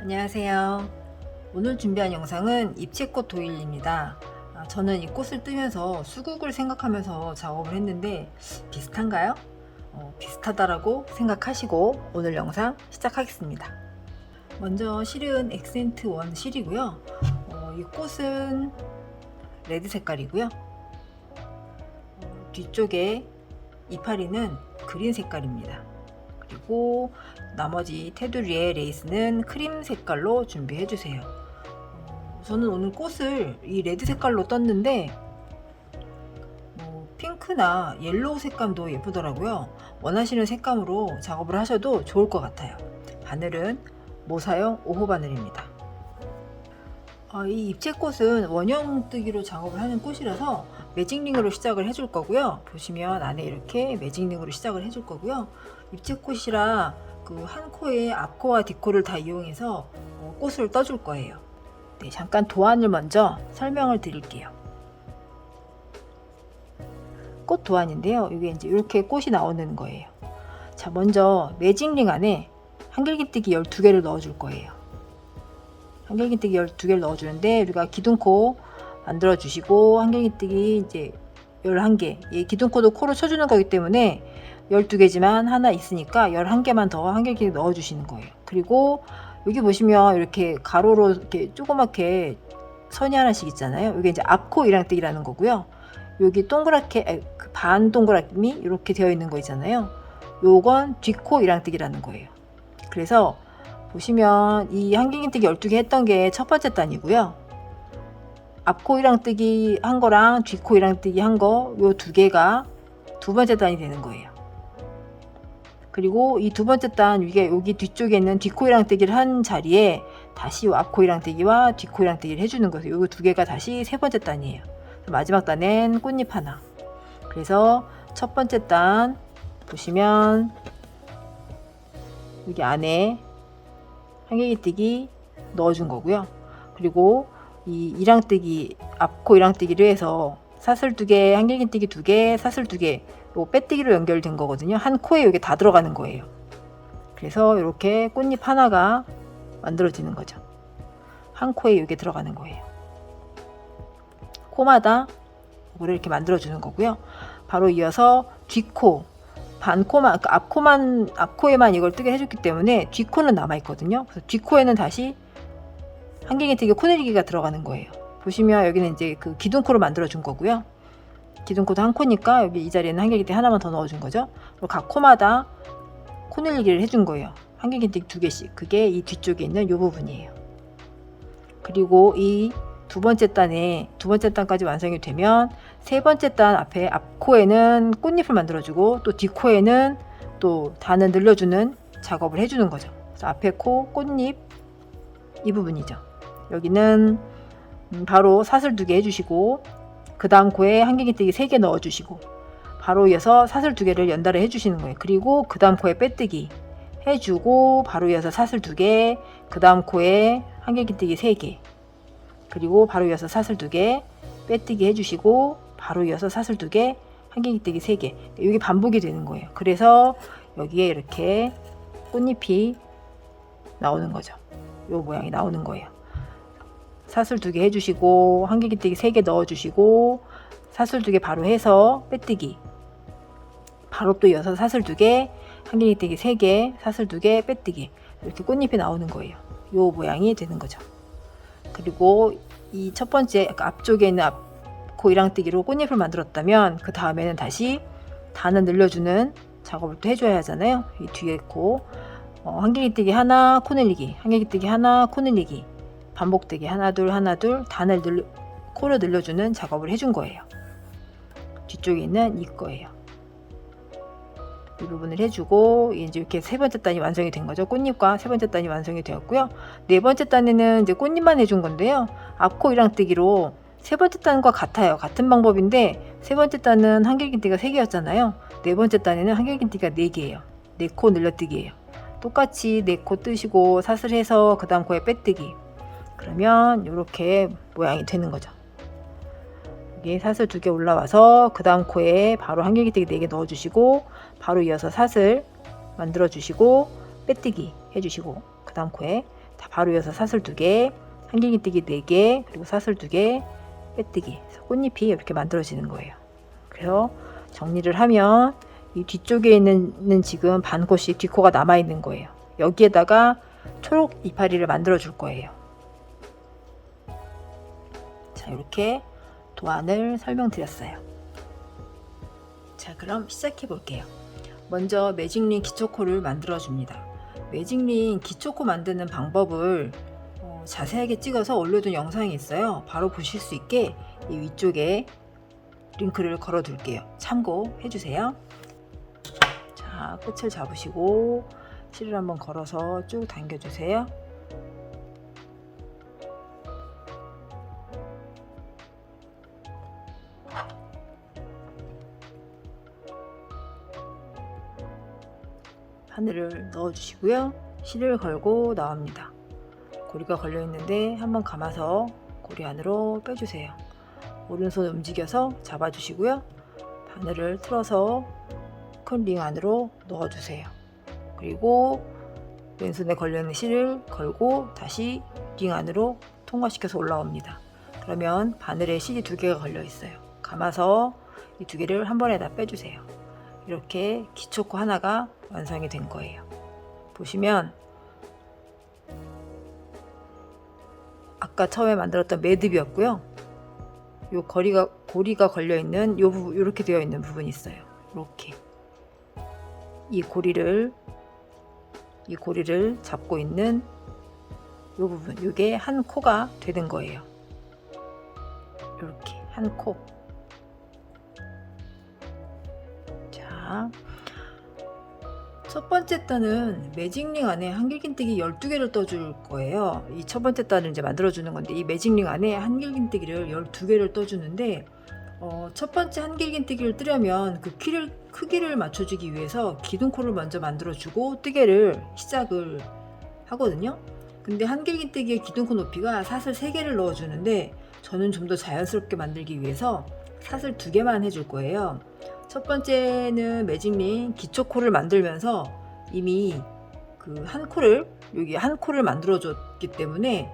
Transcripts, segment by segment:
안녕하세요. 오늘 준비한 영상은 입체꽃 도일입니다. 저는 이 꽃을 뜨면서 수국을 생각하면서 작업을 했는데 비슷한가요? 비슷하다라고 생각하시고 오늘 영상 시작하겠습니다. 먼저 실은 액센트 원 실이고요. 이 꽃은 레드 색깔이고요. 뒤쪽에 이파리는 그린 색깔입니다. 그리고 나머지 테두리의 레이스는 크림 색깔로 준비해 주세요. 저는 오늘 꽃을 이 레드 색깔로 떴는데 핑크나 옐로우 색감도 예쁘더라고요. 원하시는 색감으로 작업을 하셔도 좋을 것 같아요. 바늘은 모사용 5호 바늘입니다. 이 입체꽃은 원형 뜨기로 작업을 하는 꽃이라서 매직링으로 시작을 해줄 거고요. 보시면 안에 이렇게 매직링으로 시작을 해줄 거고요. 입체꽃이라 그 한 코에 앞코와 뒷코를 다 이용해서 꽃을 떠줄 거예요. 네, 잠깐 도안을 먼저 설명을 드릴게요. 꽃 도안인데요. 이게 이제 이렇게 꽃이 나오는 거예요. 자, 먼저 매직링 안에 한길기뜨기 12개를 넣어줄 거예요. 한길기뜨기 12개를 넣어주는데 우리가 기둥코 만들어 주시고 한길기뜨기 이제 11개, 이 기둥코도 코로 쳐주는 거기 때문에 12개지만 하나 있으니까 11개만 더 한길기뜨기 넣어 주시는 거예요. 그리고 여기 보시면 이렇게 가로로 이렇게 조그맣게 선이 하나씩 있잖아요. 이게 이제 앞코 이랑뜨기라는 거고요. 여기 동그랗게 반 동그라미 이렇게 되어 있는 거 있잖아요. 요건 뒷코 이랑뜨기라는 거예요. 그래서 보시면 이 한길기뜨기 12개 했던 게 첫 번째 단이고요. 앞코 이랑뜨기 한 거랑 뒷코 이랑뜨기 한 거 요 두 개가 두 번째 단이 되는 거예요. 그리고 이 두 번째 단 위에 여기 뒤쪽에 있는 뒷코 이랑뜨기를 한 자리에 다시 앞코 이랑뜨기와 뒷코 이랑뜨기를 해주는 거예요. 요거 두 개가 다시 세 번째 단이에요. 마지막 단엔 꽃잎 하나. 그래서 첫 번째 단 보시면 여기 안에 한길기뜨기 넣어준 거고요. 그리고 이 이랑뜨기 앞코 이랑뜨기를 해서 사슬 2개, 한길기뜨기 2개, 사슬 2개 요 빼뜨기로 연결된 거거든요. 한 코에 여기 다 들어가는 거예요. 그래서 이렇게 꽃잎 하나가 만들어지는 거죠. 한 코에 여기 들어가는 거예요. 코마다 이거를 이렇게 만들어주는 거고요. 바로 이어서 뒷코, 반코만, 그러니까 앞코에만 이걸 뜨게 해줬기 때문에 뒷코는 남아있거든요. 그래서 뒷코에는 다시 한길기뜨기 코내리기가 들어가는 거예요. 보시면 여기는 이제 그 기둥코를 만들어준 거고요. 기둥코도 한 코니까 여기 이 자리에는 한길기뜨기 하나만 더 넣어준 거죠. 그리고 각 코마다 코내리기를 해준 거예요. 한길기뜨기 2개씩. 그게 이 뒤쪽에 있는 이 부분이에요. 그리고 이 두 번째 단까지 완성이 되면 세 번째 단 앞에 앞코에는 꽃잎을 만들어주고 또 뒷코에는 또 단을 늘려주는 작업을 해주는 거죠. 그래서 앞에 코, 꽃잎 이 부분이죠. 여기는 바로 사슬 2개 해주시고 그 다음 코에 한길기뜨기 3개 넣어주시고 바로 이어서 사슬 2개를 연달아 해주시는 거예요. 그리고 그 다음 코에 빼뜨기 해주고 바로 이어서 사슬 2개, 그 다음 코에 한길기뜨기 3개, 그리고 바로 이어서 사슬 2개 빼뜨기 해주시고 바로 이어서 사슬 2개, 한길기뜨기 3개. 이게 반복이 되는 거예요. 그래서 여기에 이렇게 꽃잎이 나오는 거죠. 요 모양이 나오는 거예요. 사슬 2개 해주시고 한길기뜨기 3개 넣어주시고 사슬 2개 바로 해서 빼뜨기 바로 또 이어서 사슬 2개, 한길기뜨기 3개, 사슬 2개 빼뜨기 이렇게 꽃잎이 나오는 거예요. 요 모양이 되는 거죠. 그리고 이 첫 번째 앞쪽에 있는 앞코 이랑뜨기로 꽃잎을 만들었다면 그 다음에는 다시 단을 늘려주는 작업을 또 해줘야 하잖아요. 이 뒤에 코 한길기뜨기 하나 코늘리기, 한길기뜨기 하나 코늘리기 반복되게 하나 둘 단을 코를 늘려주는 작업을 해준 거예요. 뒤쪽에 있는 이 거예요. 이 부분을 해주고 이제 이렇게 세 번째 단이 완성이 된 거죠. 꽃잎과 세 번째 단이 완성이 되었고요. 네 번째 단에는 이제 꽃잎만 해준 건데요. 앞코 이랑뜨기로 세 번째 단과 같아요. 같은 방법인데 세 번째 단은 한길기뜨기가 3개였잖아요. 네 번째 단에는 한길기뜨기가 4개예요. 4코 늘려뜨기예요. 똑같이 4코 뜨시고 사슬해서 그 다음 코에 빼뜨기. 그러면 이렇게 모양이 되는 거죠. 여기 사슬 2개 올라와서 그 다음 코에 바로 한길기뜨기 4개 넣어주시고 바로 이어서 사슬 만들어 주시고 빼뜨기 해주시고 그 다음 코에 다 바로 이어서 사슬 2개, 한길긴뜨기 4개, 그리고 사슬 2개, 빼뜨기. 그래서 꽃잎이 이렇게 만들어지는 거예요. 그래서 정리를 하면 이 뒤쪽에 있는 지금 반꽃이 뒷코가 남아 있는 거예요. 여기에다가 초록 이파리를 만들어 줄 거예요. 자, 이렇게 도안을 설명드렸어요. 자, 그럼 시작해 볼게요. 먼저 매직링 기초코를 만들어 줍니다. 매직링 기초코 만드는 방법을 자세하게 찍어서 올려둔 영상이 있어요. 바로 보실 수 있게 이 위쪽에 링크를 걸어 둘게요. 참고해 주세요. 자, 끝을 잡으시고 실을 한번 걸어서 쭉 당겨 주세요. 바늘을 넣어 주시고요. 실을 걸고 나옵니다. 고리가 걸려 있는데 한번 감아서 고리 안으로 빼주세요. 오른손 움직여서 잡아 주시고요. 바늘을 틀어서 큰 링 안으로 넣어 주세요. 그리고 왼손에 걸려 있는 실을 걸고 다시 링 안으로 통과시켜서 올라옵니다. 그러면 바늘에 실이 2개가 걸려 있어요. 감아서 이 2개를 한 번에 다 빼주세요. 이렇게 기초코 하나가 완성이 된 거예요. 보시면 아까 처음에 만들었던 매듭이었고요. 요 고리가 걸려 있는 요 부분, 이렇게 되어 있는 부분이 있어요. 이렇게 이 고리를 잡고 있는 요 부분, 이게 한 코가 되는 거예요. 이렇게 한 코. 자, 첫 번째 단은 매직링 안에 한길긴뜨기 12개를 떠줄 거예요. 이 첫 번째 단을 이제 만들어주는 건데, 이 매직링 안에 한길긴뜨기를 12개를 떠주는데, 첫 번째 한길긴뜨기를 뜨려면 그 크기를 맞춰주기 위해서 기둥코를 먼저 만들어주고 뜨개를 시작을 하거든요. 근데 한길긴뜨기의 기둥코 높이가 사슬 3개를 넣어주는데, 저는 좀 더 자연스럽게 만들기 위해서 사슬 2개만 해줄 거예요. 첫 번째는 매직링 기초코를 만들면서 이미 그 여기 한 코를 만들어 줬기 때문에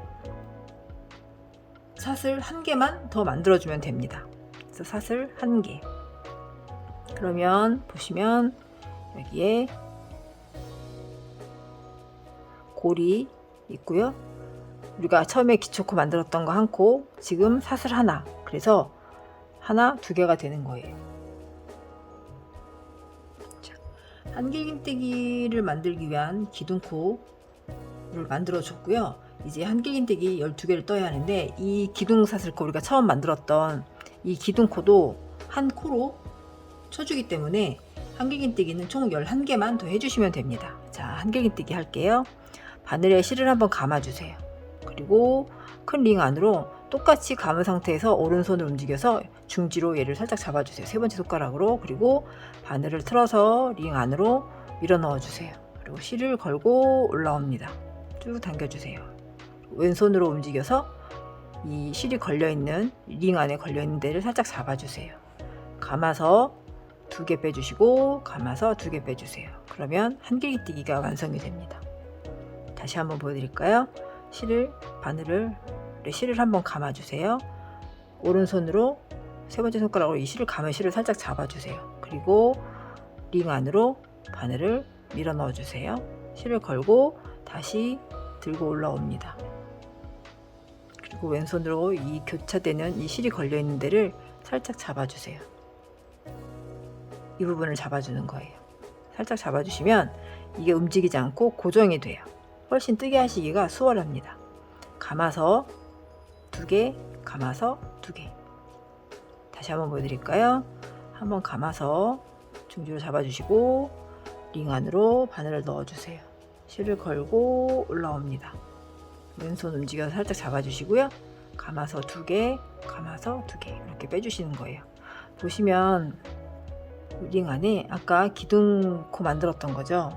사슬 1개만 더 만들어 주면 됩니다. 그래서 사슬 1개. 그러면 보시면 여기에 고리 있고요. 우리가 처음에 기초코 만들었던 거 1코, 지금 사슬 1. 그래서 2개가 되는 거예요. 한길긴뜨기를 만들기 위한 기둥코를 만들어 줬고요. 이제 한길긴뜨기 12개를 떠야 하는데, 이 기둥사슬코, 우리가 처음 만들었던 이 기둥코도 한 코로 쳐주기 때문에 한길긴뜨기는 총 11개만 더 해주시면 됩니다. 자, 한길긴뜨기 할게요. 바늘에 실을 한번 감아주세요. 그리고 큰 링 안으로 똑같이 감은 상태에서 오른손을 움직여서 중지로 얘를 살짝 잡아주세요. 3번째 손가락으로. 그리고 바늘을 틀어서 링 안으로 밀어 넣어주세요. 그리고 실을 걸고 올라옵니다. 쭉 당겨주세요. 왼손으로 움직여서 이 실이 걸려있는 링 안에 걸려있는 데를 살짝 잡아주세요. 감아서 2개 빼주시고 감아서 2개 빼주세요. 그러면 한길긴뜨기가 완성이 됩니다. 다시 한번 보여드릴까요? 바늘을 실을 한번 감아주세요. 오른손으로 3번째 손가락으로 이 실을 감은 실을 살짝 잡아주세요. 그리고 링 안으로 바늘을 밀어 넣어주세요. 실을 걸고 다시 들고 올라옵니다. 그리고 왼손으로 이 교차되는 이 실이 걸려있는 데를 살짝 잡아주세요. 이 부분을 잡아주는 거예요. 살짝 잡아주시면 이게 움직이지 않고 고정이 돼요. 훨씬 뜨게 하시기가 수월합니다. 감아서 2개, 감아서 2개. 다시 한번 보여드릴까요? 한번 감아서 중지로 잡아주시고 링 안으로 바늘을 넣어주세요. 실을 걸고 올라옵니다. 왼손 움직여서 살짝 잡아주시고요. 감아서 2개, 감아서 2개 이렇게 빼주시는 거예요. 보시면 링 안에 아까 기둥코 만들었던 거죠.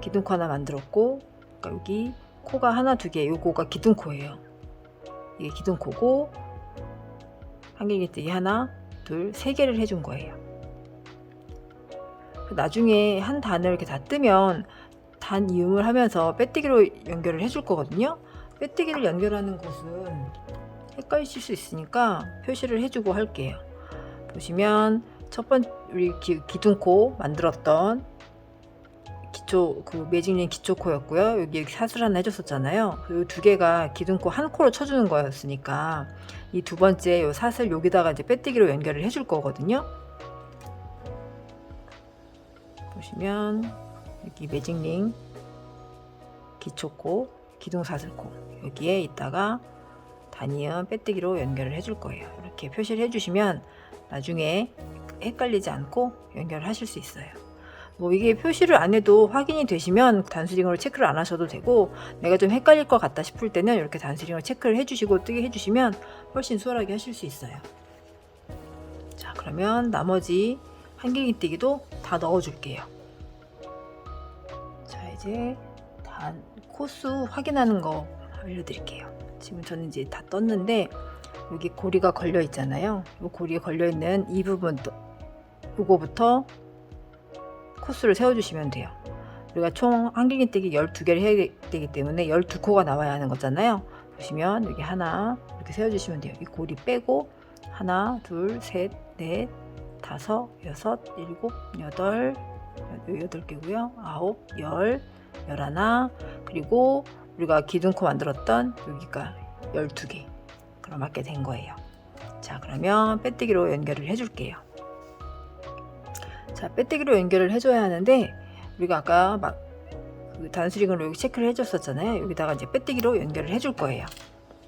기둥코 하나 만들었고, 그러니까 여기 코가 하나, 2개, 요거가 기둥코예요. 이게 기둥코고, 한길긴뜨기 하나, 둘, 3개를 해준 거예요. 나중에 한 단을 이렇게 다 뜨면 단 이음을 하면서 빼뜨기로 연결을 해줄 거거든요. 빼뜨기를 연결하는 곳은 헷갈리실 수 있으니까 표시를 해주고 할게요. 보시면 첫 번째 우리 기둥코 만들었던 기초 매직링 기초 코였고요. 여기 사슬 하나 해줬었잖아요. 이 두 개가 기둥코 한 코로 쳐주는 거였으니까 이 두 번째 요 사슬 여기다가 이제 빼뜨기로 연결을 해줄 거거든요. 보시면 여기 매직링 기초코 기둥 사슬코 여기에 있다가 단이은 빼뜨기로 연결을 해줄 거예요. 이렇게 표시를 해주시면 나중에 헷갈리지 않고 연결을 하실 수 있어요. 뭐 이게 표시를 안 해도 확인이 되시면 단수링으로 체크를 안 하셔도 되고, 내가 좀 헷갈릴 것 같다 싶을 때는 이렇게 단수링으로 체크를 해주시고 뜨게 해주시면 훨씬 수월하게 하실 수 있어요. 자, 그러면 나머지 한길기뜨기도 다 넣어줄게요. 자, 이제 단 코수 확인하는 거 알려드릴게요. 지금 저는 이제 다 떴는데 여기 고리가 걸려 있잖아요. 이 고리에 걸려 있는 이 부분도 요거부터 코수를 세워주시면 돼요. 우리가 총 한길기뜨기 12개를 해야 되기 때문에 12코가 나와야 하는 거잖아요. 보시면 여기 하나 이렇게 세워주시면 돼요. 이 고리 빼고 하나, 둘, 셋, 넷, 다섯, 여섯, 일곱, 여덟, 8개고요. 9, 10, 11, 그리고 우리가 기둥코 만들었던 여기가 12개. 그럼 맞게 된 거예요. 자, 그러면 빼뜨기로 연결을 해줄게요. 자, 빼뜨기로 연결을 해줘야 하는데 우리가 아까 막 단수링으로 여기 체크를 해줬었잖아요. 여기다가 이제 빼뜨기로 연결을 해줄 거예요.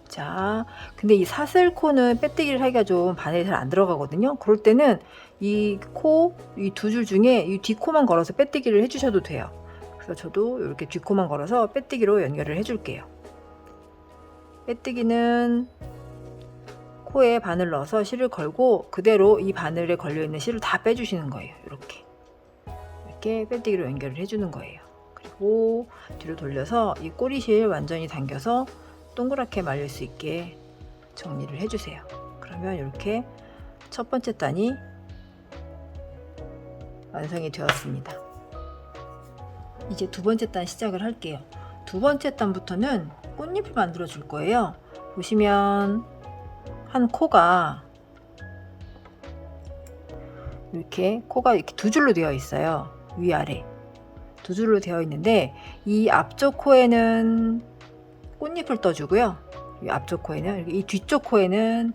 자, 근데 이 사슬코는 빼뜨기를 하기가 좀 바늘이 잘 안 들어가거든요. 그럴 때는 이 코, 이 두 줄 중에 이 뒷코만 걸어서 빼뜨기를 해주셔도 돼요. 그래서 저도 이렇게 뒷코만 걸어서 빼뜨기로 연결을 해줄게요. 빼뜨기는 코에 바늘 넣어서 실을 걸고 그대로 이 바늘에 걸려있는 실을 다 빼주시는 거예요. 이렇게 빼뜨기로 연결을 해주는 거예요. 그리고 뒤로 돌려서 이 꼬리실 완전히 당겨서 동그랗게 말릴 수 있게 정리를 해주세요. 그러면 이렇게 첫 번째 단이 완성이 되었습니다. 이제 두 번째 단 시작을 할게요. 두 번째 단부터는 꽃잎을 만들어 줄 거예요. 보시면 한 코가 이렇게 두 줄로 되어 있어요. 위아래 두 줄로 되어 있는데 이 앞쪽 코에는 꽃잎을 떠주고요. 이 앞쪽 코에는 이 뒤쪽 코에는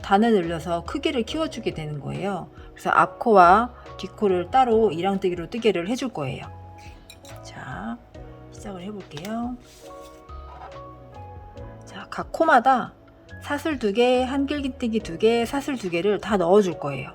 단을 늘려서 크기를 키워주게 되는 거예요. 그래서 앞코와 뒷코를 따로 이랑뜨기로 뜨개를 해줄 거예요. 자, 시작을 해볼게요. 자, 각 코마다 사슬 2개, 한길기뜨기 2개, 사슬 2개를 다 넣어줄 거예요.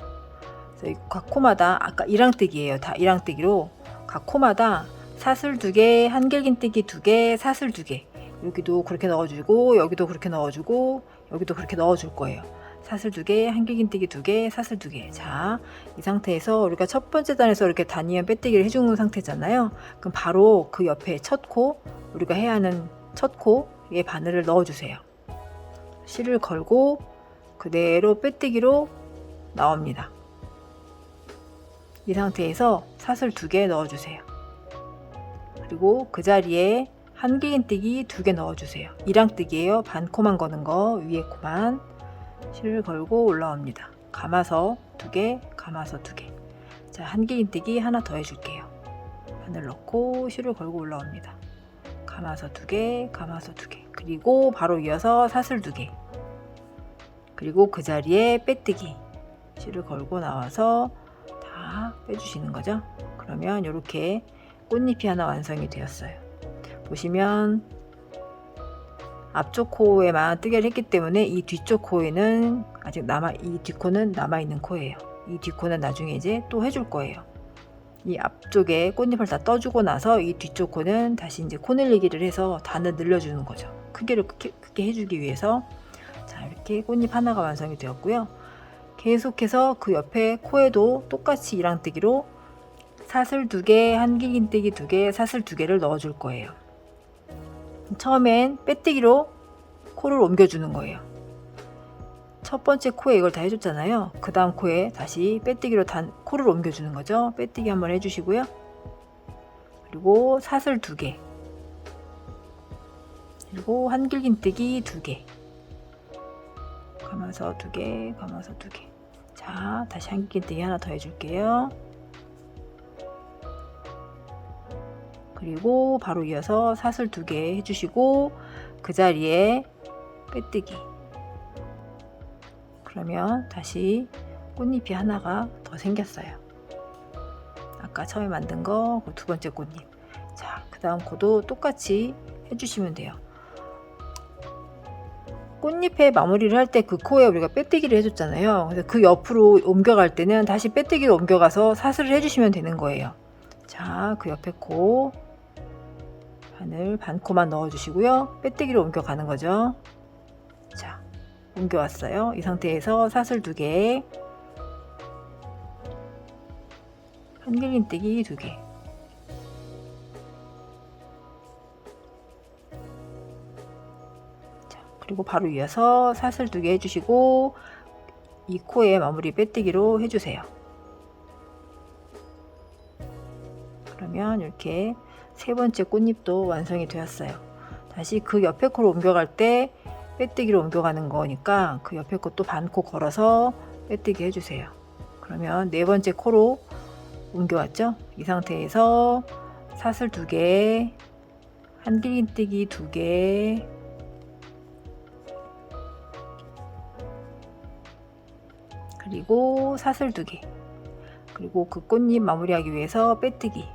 그래서 각 코마다 아까 이랑뜨기예요. 다 이랑뜨기로 각 코마다 사슬 2개, 한길기뜨기 2개, 사슬 2개. 여기도 그렇게 넣어주고 여기도 그렇게 넣어주고 여기도 그렇게 넣어줄 거예요. 사슬 2개, 한길기뜨기 2개, 사슬 2개. 자, 이 상태에서 우리가 첫 번째 단에서 이렇게 단위면 빼뜨기를 해주는 상태잖아요. 그럼 바로 그 옆에 첫 코, 우리가 해야 하는 첫 코에 바늘을 넣어주세요. 실을 걸고 그대로 빼뜨기로 나옵니다. 이 상태에서 사슬 2개 넣어주세요. 그리고 그 자리에 한길기뜨기 2개 넣어주세요. 이랑뜨기예요. 반 코만 거는 거, 위에 코만. 실을 걸고 올라옵니다. 감아서 2개, 감아서 2개. 자, 한길기뜨기 하나 더 해줄게요. 바늘 넣고 실을 걸고 올라옵니다. 감아서 2개, 감아서 2개. 그리고 바로 이어서 사슬 2개. 그리고 그 자리에 빼뜨기. 실을 걸고 나와서 다 빼주시는 거죠. 그러면 이렇게 꽃잎이 하나 완성이 되었어요. 보시면 앞쪽 코에만 뜨개를 했기 때문에 이 뒤쪽 코에는 아직 이 뒷코는 남아있는 코예요. 이 뒷코는 나중에 이제 또 해줄 거예요. 이 앞쪽에 꽃잎을 다 떠주고 나서 이 뒤쪽 코는 다시 이제 코 늘리기를 해서 단을 늘려주는 거죠. 크기를 크게 해주기 위해서. 자, 이렇게 꽃잎 하나가 완성이 되었고요. 계속해서 그 옆에 코에도 똑같이 이랑뜨기로 사슬 2개, 한길기뜨기 2개, 사슬 2개를 넣어줄 거예요. 처음엔 빼뜨기로 코를 옮겨주는 거예요. 첫 번째 코에 이걸 다 해줬잖아요. 그 다음 코에 다시 빼뜨기로 코를 옮겨주는 거죠. 빼뜨기 한번 해주시고요. 그리고 사슬 2개 그리고 한길긴뜨기 2개, 감아서 2개, 감아서 2개. 자, 다시 한길긴뜨기 하나 더 해줄게요. 그리고 바로 이어서 사슬 2개 해주시고 그 자리에 빼뜨기. 그러면 다시 꽃잎이 하나가 더 생겼어요. 아까 처음에 만든 거 그 2번째 꽃잎. 자, 그 다음 코도 똑같이 해주시면 돼요. 꽃잎에 마무리를 할 때 그 코에 우리가 빼뜨기를 해줬잖아요. 그래서 그 옆으로 옮겨갈 때는 다시 빼뜨기를 옮겨가서 사슬을 해주시면 되는 거예요. 자, 그 옆에 코 바늘 반코만 넣어주시고요. 빼뜨기로 옮겨가는 거죠. 자, 옮겨왔어요. 이 상태에서 사슬 2개, 한길긴뜨기 2개. 자, 그리고 바로 이어서 사슬 2개 해주시고 이 코에 마무리 빼뜨기로 해주세요. 그러면 이렇게 3번째 꽃잎도 완성이 되었어요. 다시 그 옆에 코로 옮겨갈 때 빼뜨기로 옮겨가는 거니까 그 옆에 코 또 반코 걸어서 빼뜨기 해주세요. 그러면 4번째 코로 옮겨왔죠. 이 상태에서 사슬 2개, 한길긴뜨기 2개, 그리고 사슬 2개, 그리고 그 꽃잎 마무리하기 위해서 빼뜨기.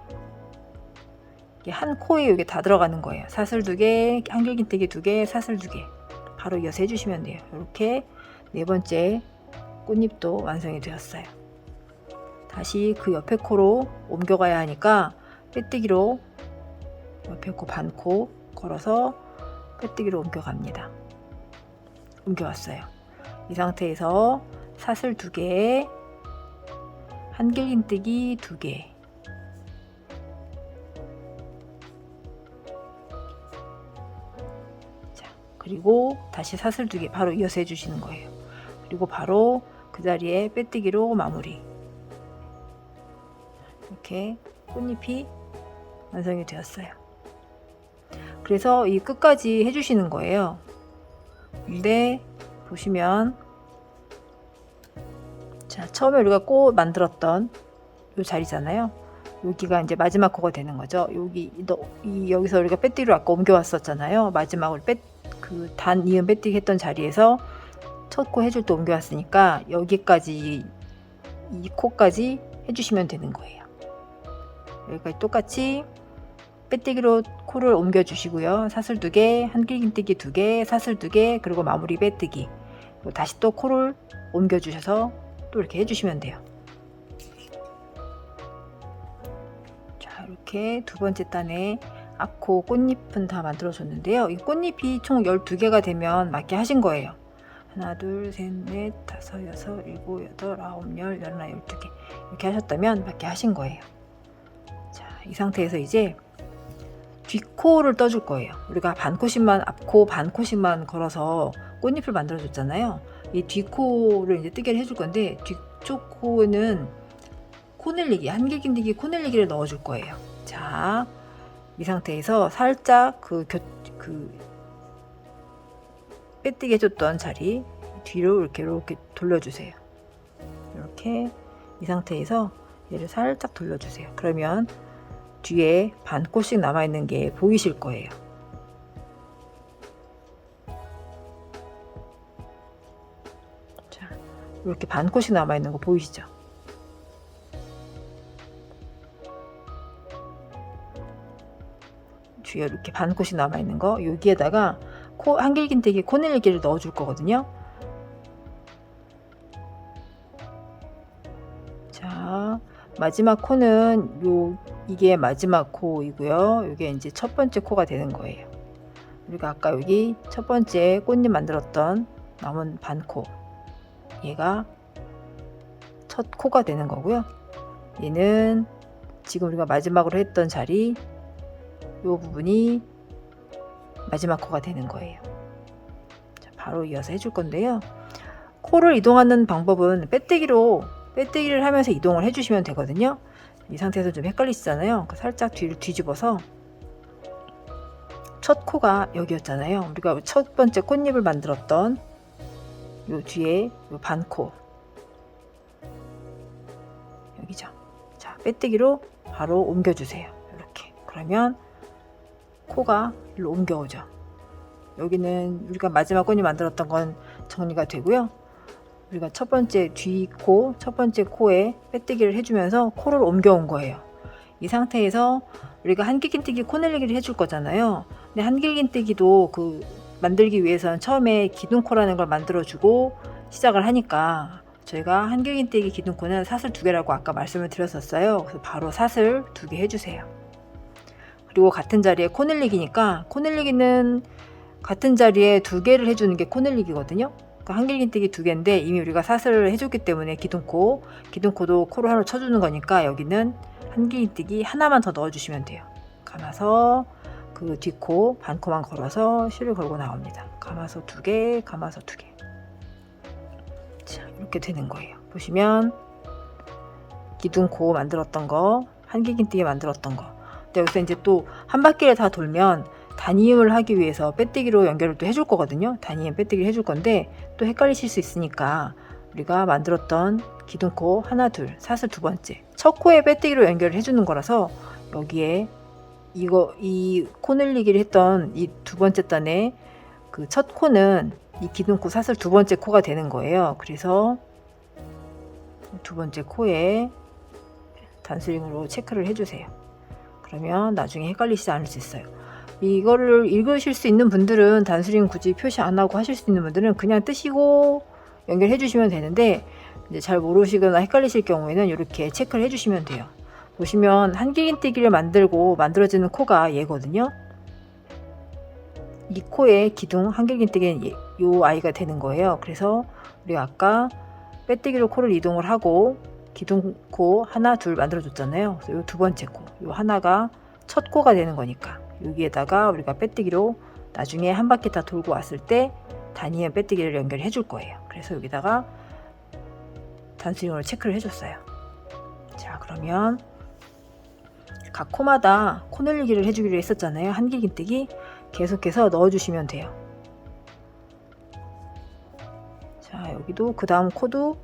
이게 한 코에 이게 다 들어가는 거예요. 사슬 2개, 한길긴뜨기 2개, 사슬 2개. 바로 이어서 해주시면 돼요. 이렇게 4번째 꽃잎도 완성이 되었어요. 다시 그 옆에 코로 옮겨가야 하니까 빼뜨기로 옆에 코 반코 걸어서 빼뜨기로 옮겨갑니다. 옮겨왔어요. 이 상태에서 사슬 2개, 한길긴뜨기 2개, 자, 그리고 다시 사슬 2개 바로 이어서 해주시는 거예요. 그리고 바로 그 자리에 빼뜨기로 마무리. 이렇게 꽃잎이 완성이 되었어요. 그래서 이 끝까지 해주시는 거예요. 근데 보시면 자, 처음에 우리가 꽃 만들었던 이 자리잖아요. 여기가 이제 마지막 코가 되는 거죠. 여기서 우리가 빼뜨기로 아까 옮겨왔었잖아요. 마지막으로 단 이은 빼뜨기 했던 자리에서 첫 코 해줄 때 옮겨왔으니까 여기까지 이 코까지 해주시면 되는 거예요. 여기까지 똑같이 빼뜨기로 코를 옮겨 주시고요. 사슬 2개, 한길긴뜨기 2개, 사슬 2개, 그리고 마무리 빼뜨기. 그리고 다시 또 코를 옮겨 주셔서 또 이렇게 해주시면 돼요. 자, 이렇게 2번째 단에 앞코 꽃잎은 다 만들어 줬는데요. 이 꽃잎이 총 12개가 되면 맞게 하신 거예요. 하나, 둘, 셋, 넷, 다섯, 여섯, 일곱, 여덟, 아홉, 열, 열하나, 12개 이렇게 하셨다면 맞게 하신 거예요. 자, 이 상태에서 이제 뒷코를 떠줄 거예요. 우리가 반코씩만, 앞코 반코씩만 걸어서 꽃잎을 만들어 줬잖아요. 이 뒷코를 이제 뜨개를 해줄 건데 뒤쪽 코는 코넬리기, 한길긴뜨기 코넬리기를 넣어 줄 거예요. 자, 이 상태에서 살짝 그 빼뜨기 해줬던 자리 뒤로 이렇게 돌려주세요. 이렇게 이 상태에서 얘를 살짝 돌려주세요. 그러면 뒤에 반코씩 남아있는 게 보이실 거예요. 자, 이렇게 반코씩 남아있는 거 보이시죠? 뒤에 이렇게 반코씩 남아있는 거 여기에다가 한길긴뜨기 코넬리기를 넣어줄 거거든요. 자, 마지막 코는 이게 마지막 코이고요. 이게 이제 첫 번째 코가 되는 거예요. 우리가 아까 여기 첫 번째 꽃잎 만들었던 남은 반코, 얘가 첫 코가 되는 거고요. 얘는 지금 우리가 마지막으로 했던 자리, 이 부분이 마지막 코가 되는 거예요. 자, 바로 이어서 해줄 건데요. 코를 이동하는 방법은 빼뜨기를 하면서 이동을 해주시면 되거든요. 이 상태에서 좀 헷갈리시잖아요. 살짝 뒤를 뒤집어서 첫 코가 여기였잖아요. 우리가 첫 번째 꽃잎을 만들었던 요 뒤에 요 반코 여기죠. 자, 빼뜨기로 바로 옮겨주세요. 이렇게. 그러면 코가 일로 옮겨오죠. 여기는 우리가 마지막 꽃잎 만들었던 건 정리가 되고요. 우리가 첫 번째 뒤코, 첫 번째 코에 빼뜨기를 해주면서 코를 옮겨온 거예요. 이 상태에서 우리가 한길긴뜨기 코넬리기를 해줄 거잖아요. 근데 한길긴뜨기도 그 만들기 위해서는 처음에 기둥코라는 걸 만들어주고 시작을 하니까 저희가 한길긴뜨기 기둥코는 사슬 2개라고 아까 말씀을 드렸었어요. 그래서 바로 사슬 2개 해주세요. 그리고 같은 자리에 코넬리기니까 코넬리기는 같은 자리에 2개를 해주는 게 코넬리기거든요. 그러니까 한길긴뜨기 2개인데 이미 우리가 사슬을 해줬기 때문에 기둥코도 코로 하나 쳐주는 거니까 여기는 한길긴뜨기 하나만 더 넣어주시면 돼요. 감아서 그 뒷코 반코만 걸어서 실을 걸고 나옵니다. 감아서 2개, 감아서 2개. 자, 이렇게 되는 거예요. 보시면 기둥코 만들었던 거, 한길긴뜨기 만들었던 거. 근데 여기서 이제 또 한 바퀴를 다 돌면 단이음을 하기 위해서 빼뜨기로 연결을 또 해줄 거거든요. 단이음 빼뜨기를 해줄 건데 또 헷갈리실 수 있으니까 우리가 만들었던 기둥코 하나, 둘, 사슬 2번째 첫 코에 빼뜨기로 연결을 해주는 거라서 여기에 이 코넬리기를 했던 이 2번째 단에 그 첫 코는 이 기둥코 사슬 2번째 코가 되는 거예요. 그래서 2번째 코에 단스링으로 체크를 해주세요. 그러면 나중에 헷갈리시지 않을 수 있어요. 이거를 읽으실 수 있는 분들은 단스링 굳이 표시 안 하고 하실 수 있는 분들은 그냥 뜨시고 연결해 주시면 되는데 이제 잘 모르시거나 헷갈리실 경우에는 이렇게 체크를 해 주시면 돼요. 보시면 한길긴뜨기를 만들고 만들어지는 코가 얘거든요. 이 코의 기둥 한길긴뜨기는 이 아이가 되는 거예요. 그래서 우리가 아까 빼뜨기로 코를 이동을 하고 기둥코 하나 둘 만들어 줬잖아요. 그래서 이 2번째 코, 이 하나가 첫 코가 되는 거니까 여기에다가 우리가 빼뜨기로 나중에 한 바퀴 다 돌고 왔을 때 단이음 빼뜨기를 연결해 줄 거예요. 그래서 여기다가 단스링으로 체크를 해줬어요. 자, 그러면 각 코마다 코넬리기를 해주기로 했었잖아요. 한길긴뜨기 계속해서 넣어주시면 돼요. 자, 여기도 그 다음 코도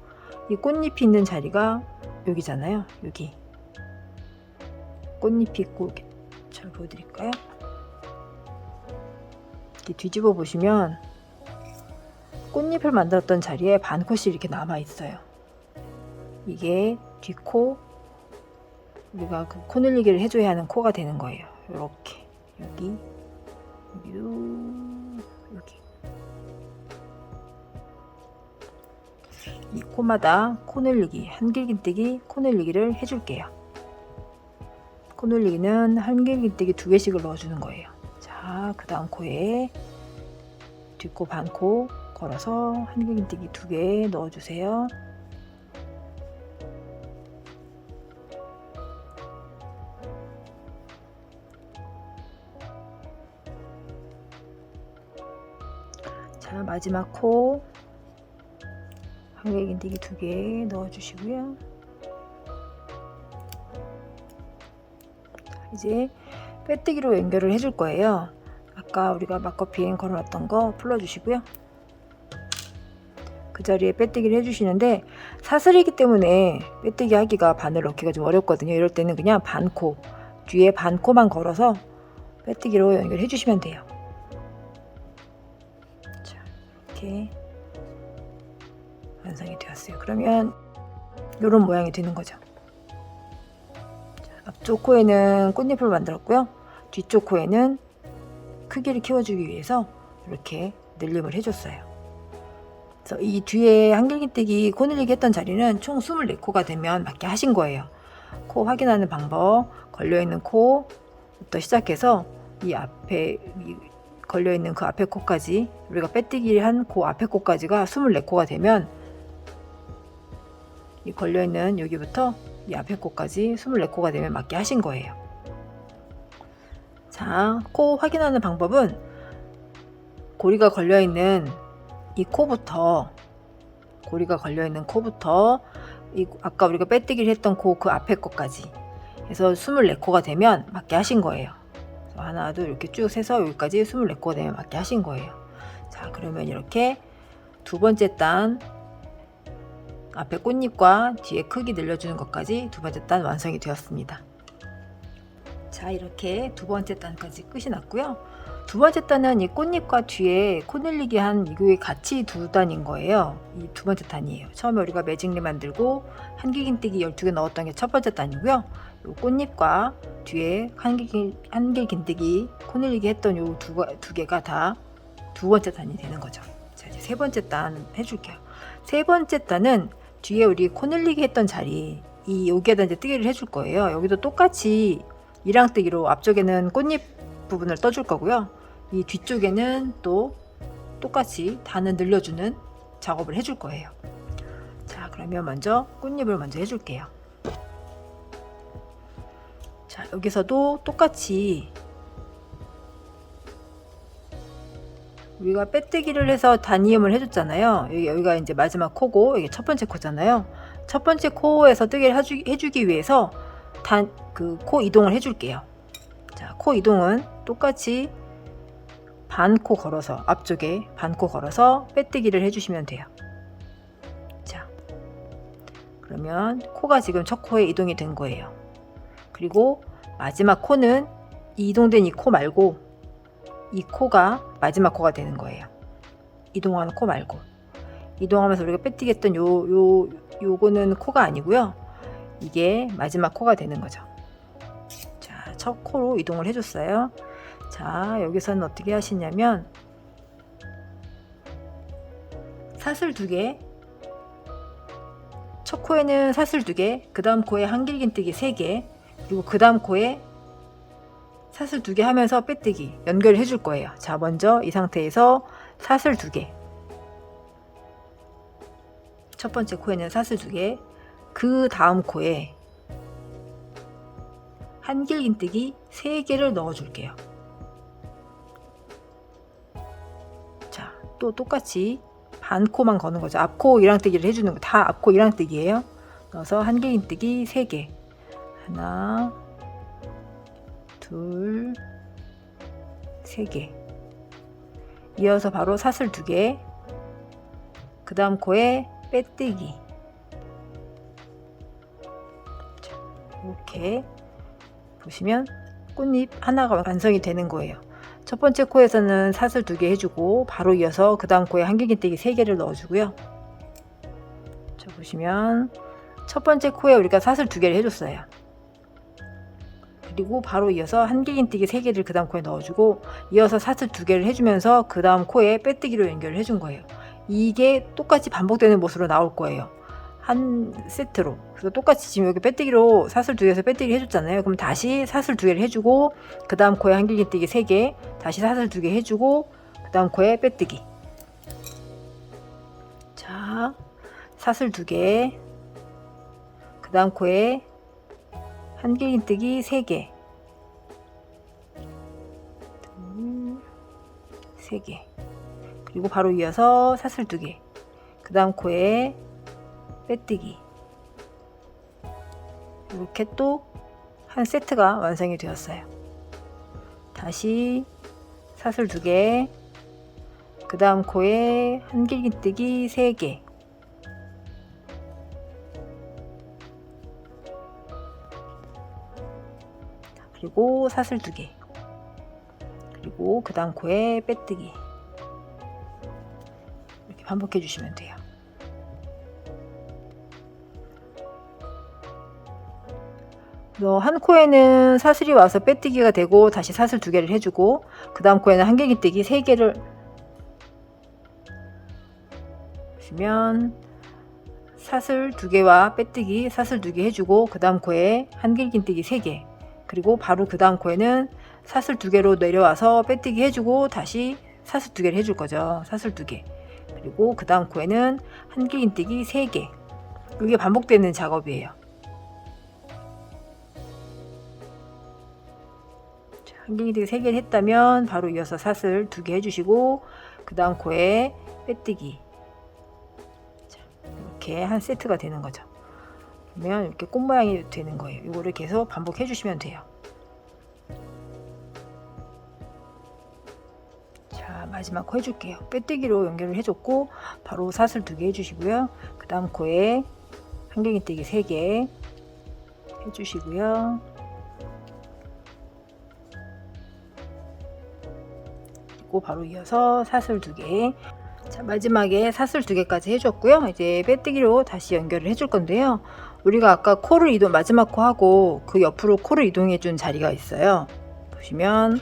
이 꽃잎이 있는 자리가 여기잖아요. 여기 꽃잎이 있고 잘 보여드릴까요? 이렇게 뒤집어 보시면 꽃잎을 만들었던 자리에 반코이 이렇게 남아 있어요. 이게 뒷코, 우리가 그 코넬리기를 해줘야 하는 코가 되는 거예요. 이렇게 여기도 여기 이 코마다 코넬리기, 한길긴뜨기 코넬리기를 해줄게요. 코넬리기는 한길긴뜨기 2개씩을 넣어주는 거예요. 자, 그 다음 코에 뒷코 반코 걸어서 한길긴뜨기 2개 넣어주세요. 자, 마지막 코 한길긴뜨기 2개 넣어주시고요. 이제 빼뜨기로 연결을 해줄 거예요. 아까 우리가 막커피엔 걸어놨던 거 풀어주시고요. 그 자리에 빼뜨기를 해주시는데 사슬이기 때문에 빼뜨기 하기가 바늘 넣기가 좀 어렵거든요. 이럴 때는 그냥 반코, 뒤에 반코만 걸어서 빼뜨기로 연결해 주시면 돼요. 자, 이렇게 완성이 되었어요. 그러면 이런 모양이 되는 거죠. 앞쪽 코에는 꽃잎을 만들었고요. 뒤쪽 코에는 크기를 키워주기 위해서 이렇게 늘림을 해줬어요. 그래서 이 뒤에 한길긴뜨기 코넬리기 했던 자리는 총 24코가 되면 맞게 하신 거예요. 코 확인하는 방법, 걸려있는 코부터 시작해서 이 앞에 걸려있는 그 앞에 코까지 우리가 빼뜨기 한 그 앞에 코까지가 24코가 되면 이 걸려있는 여기부터 이 앞에 코까지 24코가 되면 맞게 하신 거예요. 자, 코 확인하는 방법은 고리가 걸려있는 이 코부터 아까 우리가 빼뜨기를 했던 코 그 앞에 코까지 해서 24코가 되면 맞게 하신 거예요. 하나도 이렇게 쭉 세서 여기까지 24코가 맞게 하신 거예요. 자, 그러면 이렇게 두 번째 단 앞에 꽃잎과 뒤에 크기 늘려주는 것까지 두 번째 단 완성이 되었습니다. 자, 이렇게 두 번째 단까지 끝이 났고요. 두 번째 단은 이 꽃잎과 뒤에 코 늘리기 한 이게 같이 두 단인 거예요. 이 두 번째 단이에요. 처음에 우리가 매직리 만들고 한길긴뜨기 12개 넣었던 게 첫 번째 단이고요. 요 꽃잎과 뒤에 한길긴뜨기 코 늘리기 했던 요 두 개가 다 두 번째 단이 되는 거죠. 자, 이제 세 번째 단 해줄게요. 세 번째 단은 뒤에 우리 코 늘리기 했던 자리 여기에다 이제 뜨개를 해줄 거예요. 여기도 똑같이 이랑뜨기로 앞쪽에는 꽃잎 부분을 떠줄 거고요. 이 뒤쪽에는 또 똑같이 단을 늘려주는 작업을 해줄 거예요. 자, 그러면 먼저 꽃잎을 먼저 해줄게요. 자, 여기서도 똑같이 우리가 빼뜨기를 해서 단이음을 해줬잖아요. 여기가 이제 마지막 코고 여기 첫 번째 코잖아요. 첫 번째 코에서 뜨개를 해주기 위해서 그 코 이동을 해줄게요. 자, 코 이동은 똑같이 반코 걸어서 앞쪽에 반코 걸어서 빼뜨기를 해주시면 돼요. 자, 그러면 코가 지금 첫 코에 이동이 된 거예요. 그리고 마지막 코는 이동된 이 코 말고 이 코가 마지막 코가 되는 거예요. 이동하는 코 말고 이동하면서 우리가 빼뜨기 했던 요거는 코가 아니고요. 이게 마지막 코가 되는 거죠. 자, 첫 코로 이동을 해줬어요. 자, 여기서는 어떻게 하시냐면 사슬 2개, 첫 코에는 사슬 2개, 그 다음 코에 한길긴뜨기 3개, 그리고 그 다음 코에 사슬 2개 하면서 빼뜨기 연결을 해줄 거예요. 자, 먼저 이 상태에서 사슬 2개, 첫 번째 코에는 사슬 2개, 그 다음 코에 한길긴뜨기 3개를 넣어 줄게요. 자, 또 똑같이 반코만 거는 거죠. 앞코 이랑뜨기를 해주는 거 다 앞코 이랑뜨기예요. 넣어서 한길긴뜨기 3개, 하나, 둘, 3개. 이어서 바로 사슬 2개, 그 다음 코에 빼뜨기. 자, 이렇게 보시면 꽃잎 하나가 완성이 되는 거예요. 첫 번째 코에서는 사슬 2개 해주고 바로 이어서 그 다음 코에 한길긴뜨기 3개를 넣어주고요. 자, 보시면 첫 번째 코에 우리가 사슬 2개를 해줬어요. 그리고 바로 이어서 한길긴뜨기 3개를 그 다음 코에 넣어주고 이어서 사슬 2개를 해주면서 그 다음 코에 빼뜨기로 연결을 해준 거예요. 이게 똑같이 반복되는 모습으로 나올 거예요. 한 세트로. 그래서 똑같이 지금 여기 빼뜨기로 사슬 2개에서 빼뜨기 해줬잖아요. 그럼 다시 사슬 2개를 해주고 그 다음 코에 한길긴뜨기 3개, 다시 사슬 2개 해주고 그 다음 코에 빼뜨기. 자, 사슬 2개, 그 다음 코에 한길긴뜨기 3개, 3개, 그리고 바로 이어서 사슬 2개, 그 다음 코에 빼뜨기. 이렇게 또 한 세트가 완성이 되었어요. 다시 사슬 2개, 그 다음 코에 한길긴뜨기 3개, 그리고 사슬 2개, 그리고 그 다음 코에 빼뜨기. 이렇게 반복해 주시면 돼요. 한 코에는 사슬이 와서 빼뜨기가 되고 다시 사슬 2개를 해주고 그 다음 코에는 한길긴뜨기 3개를 보시면 사슬 2개와 빼뜨기 사슬 2개 해주고 그 다음 코에 한길긴뜨기 3개, 그리고 바로 그 다음 코에는 사슬 2개로 내려와서 빼뜨기 해주고 다시 사슬 2개를 해줄 거죠. 사슬 2개, 그리고 그 다음 코에는 한길긴뜨기 3개. 이게 반복되는 작업이에요. 한길긴뜨기 3개를 했다면 바로 이어서 사슬 2개 해주시고 그 다음 코에 빼뜨기. 자, 이렇게 한 세트가 되는 거죠. 그러면 이렇게 꽃 모양이 되는 거예요. 이거를 계속 반복해 주시면 돼요. 마지막 코 해줄게요. 빼뜨기로 연결을 해줬고 바로 사슬 2개 해주시고요. 그 다음 코에 한길긴뜨기 3개 해주시고요. 그리고 바로 이어서 사슬 2개. 자, 마지막에 사슬 2개까지 해줬고요. 이제 빼뜨기로 다시 연결을 해줄 건데요. 우리가 아까 코를 마지막 코하고 그 옆으로 코를 이동해 준 자리가 있어요. 보시면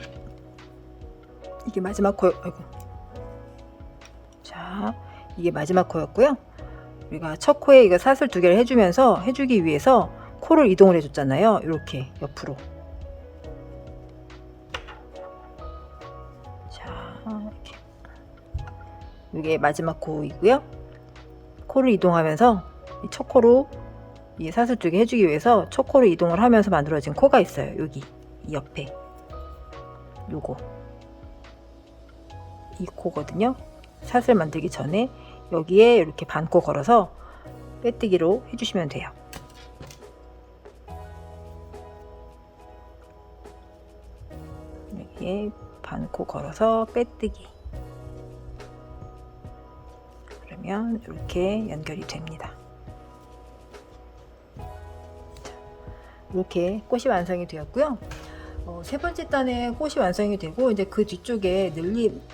이게 마지막 코, 아이고. 자, 이게 마지막 코였고요. 우리가 첫 코에 이거 사슬 2개를 해주기 위해서 코를 이동을 해줬잖아요. 이렇게 옆으로. 자, 이렇게. 이게 마지막 코이고요. 코를 이동하면서 첫 코로 이 사슬 2개 해주기 위해서 첫 코를 이동을 하면서 만들어진 코가 있어요. 여기 이 옆에 요거 이 코거든요. 사슬 만들기 전에 여기에 이렇게 반코 걸어서 빼뜨기로 해주시면 돼요. 여기에 반코 걸어서 빼뜨기. 그러면 이렇게 연결이 됩니다. 이렇게 꽃이 완성이 되었고요. 세 번째 단에 꽃이 완성이 되고 이제 그 뒤쪽에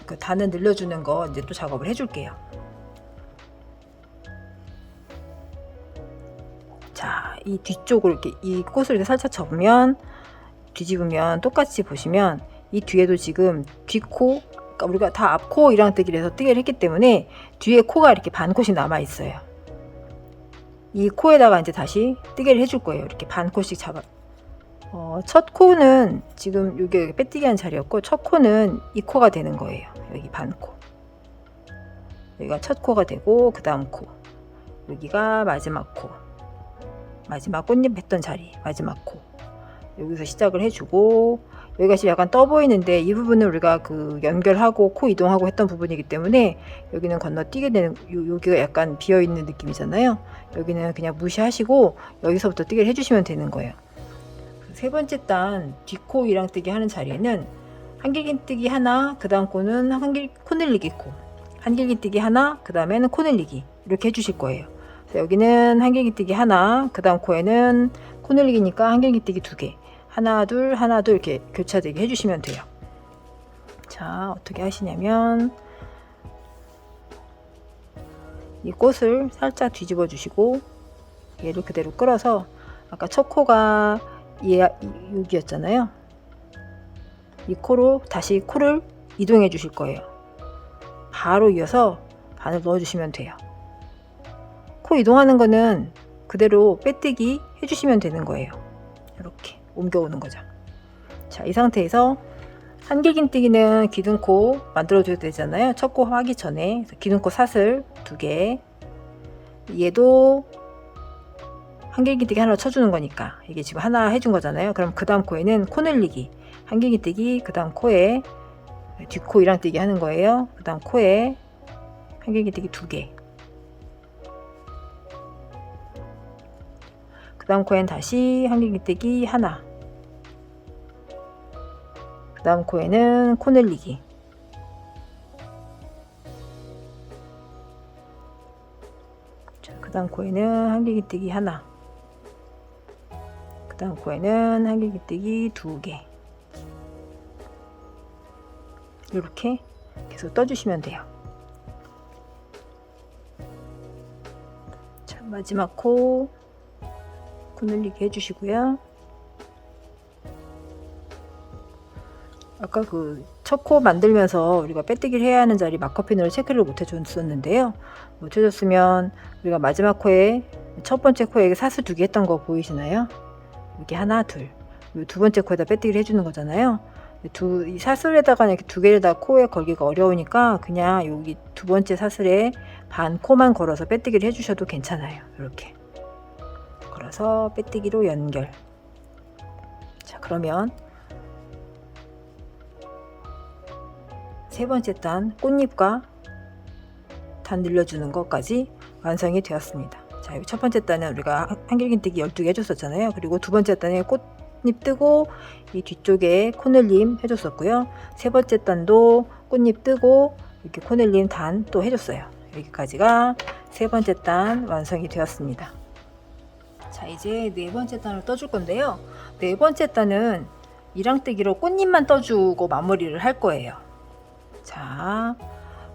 그 단을 늘려주는 거 이제 또 작업을 해줄게요. 자, 이 뒤쪽으로 이렇게 이 꽃을 이렇게 살짝 접으면 뒤집으면 똑같이 보시면 이 뒤에도 지금 뒷코, 그러니까 우리가 다 앞코 이랑뜨기를 해서 뜨개를 했기 때문에 뒤에 코가 이렇게 반코씩 남아 있어요. 이 코에다가 이제 다시 뜨개를 해줄 거예요. 이렇게 반코씩 잡아. 첫 코는 지금 여기 빼뜨기 한 자리였고 첫 코는 이 코가 되는 거예요. 여기 반코. 여기가 첫 코가 되고 그 다음 코. 여기가 마지막 코. 마지막 꽃잎 했던 자리. 마지막 코. 여기서 시작을 해주고 여기가 지금 약간 떠 보이는데 이 부분은 우리가 그 연결하고 코 이동하고 했던 부분이기 때문에 여기는 건너뛰게 되는 여기가 약간 비어있는 느낌이잖아요. 여기는 그냥 무시하시고 여기서부터 뜨개를 해주시면 되는 거예요. 세 번째 단 뒷코 이랑뜨기 하는 자리에는 한길긴뜨기 하나, 그 다음 코는 코늘리기 코, 한길긴뜨기 하나, 그 다음에는 코늘리기 이렇게 해주실 거예요. 여기는 한길긴뜨기 하나, 그 다음 코에는 코늘리기니까 한길긴뜨기 2개, 하나 둘 이렇게 교차되게 해주시면 돼요. 자, 어떻게 하시냐면 이 꽃을 살짝 뒤집어 주시고 얘를 그대로 끌어서 아까 첫 코가 여기였잖아요. 이 코로 다시 코를 이동해 주실 거예요. 바로 이어서 반을 넣어 주시면 돼요. 코 이동하는 거는 그대로 빼뜨기 해주시면 되는 거예요. 이렇게 옮겨오는 거죠. 자, 이 상태에서 한길긴뜨기는 기둥코 만들어줘야 되잖아요. 첫 코 하기 전에 기둥코 사슬 2개, 얘도 한길긴뜨기 하나 쳐주는 거니까 이게 지금 하나 해준 거잖아요. 그럼 그 다음 코에는 코늘리기, 한길긴뜨기, 그 다음 코에 뒷코 이랑뜨기 하는 거예요. 그 다음 코에 한길긴뜨기 2개, 그 다음 코엔 다시 한길긴뜨기 하나, 그 다음 코에는 코늘리기, 그 다음 코에는 한길긴뜨기 하나, 그 다음 코에는 한길긴뜨기 2개. 이렇게 계속 떠주시면 돼요. 자, 마지막 코 코늘리기 해주시고요. 아까 그 첫 코 만들면서 우리가 빼뜨기를 해야 하는 자리 마커핀으로 체크를 못 해줬었는데요. 못 해줬으면 우리가 마지막 코에 첫 번째 코에 사슬 2개 했던 거 보이시나요? 여기 하나 둘, 두 번째 코에다 빼뜨기를 해주는 거잖아요. 이 사슬에다가 이렇게 2개를 다 코에 걸기가 어려우니까 그냥 여기 두 번째 사슬에 반 코만 걸어서 빼뜨기를 해주셔도 괜찮아요. 이렇게 걸어서 빼뜨기로 연결. 자, 그러면 세 번째 단 꽃잎과 단 늘려주는 것까지 완성이 되었습니다. 자, 여기 첫 번째 단은 우리가 한길긴뜨기 12개 해줬었잖아요. 그리고 두 번째 단에 꽃잎 뜨고 이 뒤쪽에 코늘림 해줬었고요. 세 번째 단도 꽃잎 뜨고 이렇게 코넬린 단 또 해줬어요. 여기까지가 세 번째 단 완성이 되었습니다. 자, 이제 네 번째 단을 떠줄 건데요. 네 번째 단은 이랑뜨기로 꽃잎만 떠주고 마무리를 할 거예요. 자,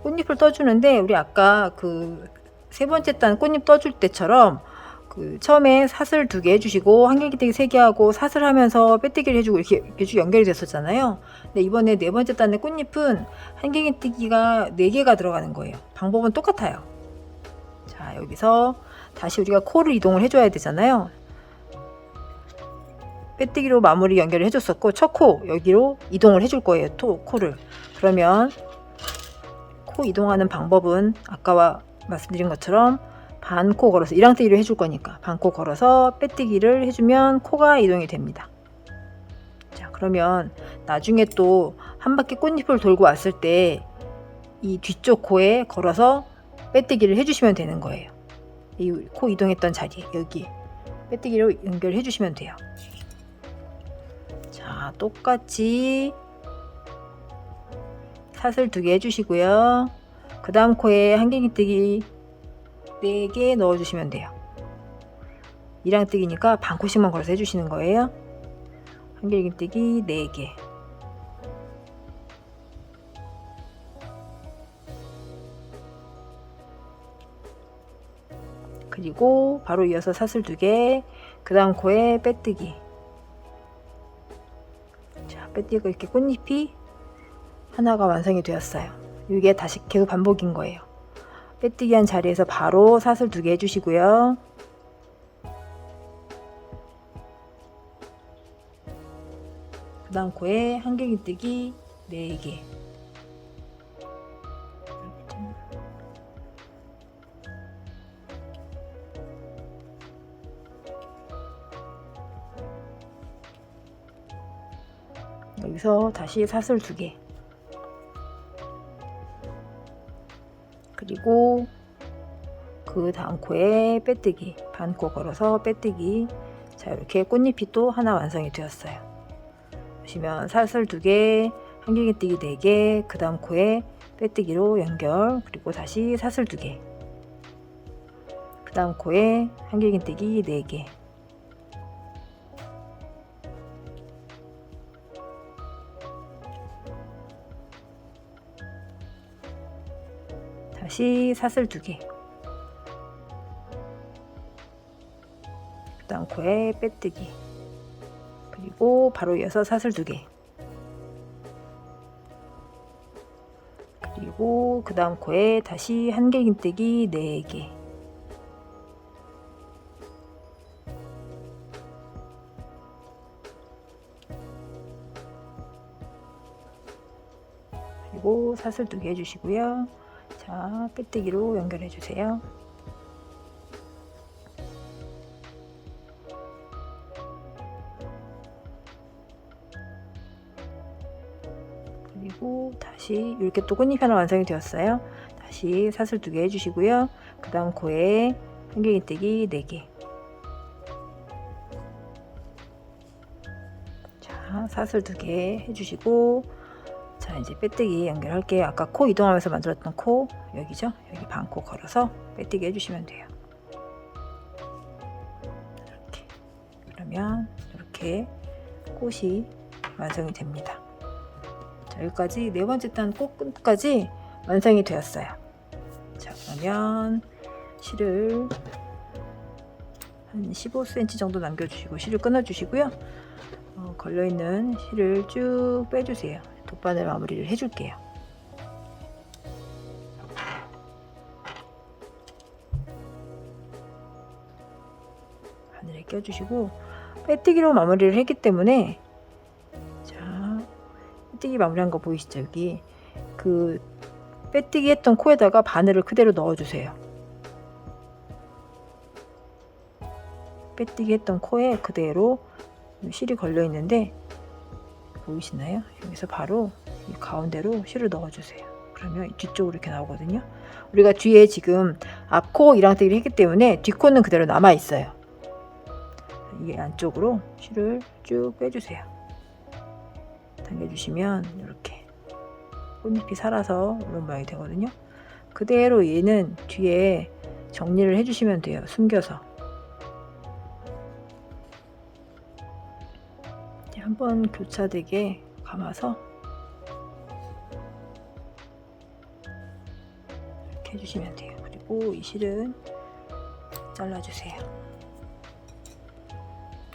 꽃잎을 떠주는데 우리 아까 그 세 번째 단 꽃잎 떠줄 때처럼 그 처음에 사슬 2개 해주시고 한길기뜨기 3개 하고 사슬 하면서 빼뜨기를 해주고 이렇게 쭉 연결이 됐었잖아요. 근데 이번에 네 번째 단의 꽃잎은 한길기뜨기가 4개가 들어가는 거예요. 방법은 똑같아요. 자, 여기서 다시 우리가 코를 이동을 해줘야 되잖아요. 빼뜨기로 마무리 연결을 해줬었고 첫 코 여기로 이동을 해줄 거예요. 코를. 그러면 코 이동하는 방법은 아까와 말씀드린 것처럼 반코 걸어서 이랑뜨기를 해줄 거니까 반코 걸어서 빼뜨기를 해주면 코가 이동이 됩니다. 자, 그러면 나중에 또 한 바퀴 꽃잎을 돌고 왔을 때 이 뒤쪽 코에 걸어서 빼뜨기를 해주시면 되는 거예요. 이 코 이동했던 자리에 여기 빼뜨기로 연결해 주시면 돼요. 자, 똑같이 사슬 2개 해주시고요. 그 다음 코에 한길기뜨기 4개 넣어주시면 돼요. 이랑뜨기니까 반코씩만 걸어서 해주시는 거예요. 한길기뜨기 4개. 그리고 바로 이어서 사슬 2개, 그 다음 코에 빼뜨기. 자, 빼뜨기가 이렇게 꽃잎이 하나가 완성이 되었어요. 이게 다시 계속 반복인 거예요. 빼뜨기 한 자리에서 바로 사슬 2개 해주시고요. 그 다음 코에 한길기뜨기 4개. 여기서 다시 사슬 2개. 그리고 그 다음 코에 빼뜨기, 반코 걸어서 빼뜨기. 자, 이렇게 꽃잎이 또 하나 완성이 되었어요. 보시면 사슬 2개, 한길기뜨기 4개, 그 다음 코에 빼뜨기로 연결, 그리고 다시 사슬 2개, 그 다음 코에 한길기뜨기 4개. 다시 사슬 2개, 그 다음 코에 빼뜨기, 그리고 바로 이어서 사슬 2개, 그리고 그 다음 코에 다시 한길기뜨기 4개, 그리고 사슬 2개 해주시고요. 자, 빼뜨기로 연결해 주세요. 그리고 다시 이렇게 또 꽃잎 하나 완성이 되었어요. 다시 사슬 2개 해주시고요. 그 다음 코에 한길기뜨기 4개. 자, 사슬 2개 해주시고, 자, 이제 빼뜨기 연결할게요. 아까 코 이동하면서 만들었던 코 여기죠? 여기 반코 걸어서 빼뜨기 해주시면 돼요. 이렇게. 그러면 이렇게 꽃이 완성이 됩니다. 자, 여기까지 네 번째 단 꽃 끝까지 완성이 되었어요. 자, 그러면 실을 한 15cm 정도 남겨주시고 실을 끊어주시고요. 걸려있는 실을 쭉 빼주세요. 돗바늘 마무리를 해줄게요. 바늘에 껴주시고 빼뜨기로 마무리를 했기 때문에, 자, 빼뜨기 마무리한 거 보이시죠? 여기 그 빼뜨기 했던 코에다가 바늘을 그대로 넣어주세요. 빼뜨기 했던 코에 그대로 실이 걸려 있는데 보이시나요? 여기서 바로 이 가운데로 실을 넣어주세요. 그러면 뒤쪽으로 이렇게 나오거든요. 우리가 뒤에 지금 앞코 이랑뜨기를 했기 때문에 뒷코는 그대로 남아 있어요. 이 안쪽으로 실을 쭉 빼주세요. 당겨주시면 이렇게 꽃잎이 살아서 이런 모양이 되거든요. 그대로 얘는 뒤에 정리를 해주시면 돼요. 숨겨서. 한번 교차되게 감아서 이렇게 해주시면 돼요. 그리고 이 실은 잘라주세요.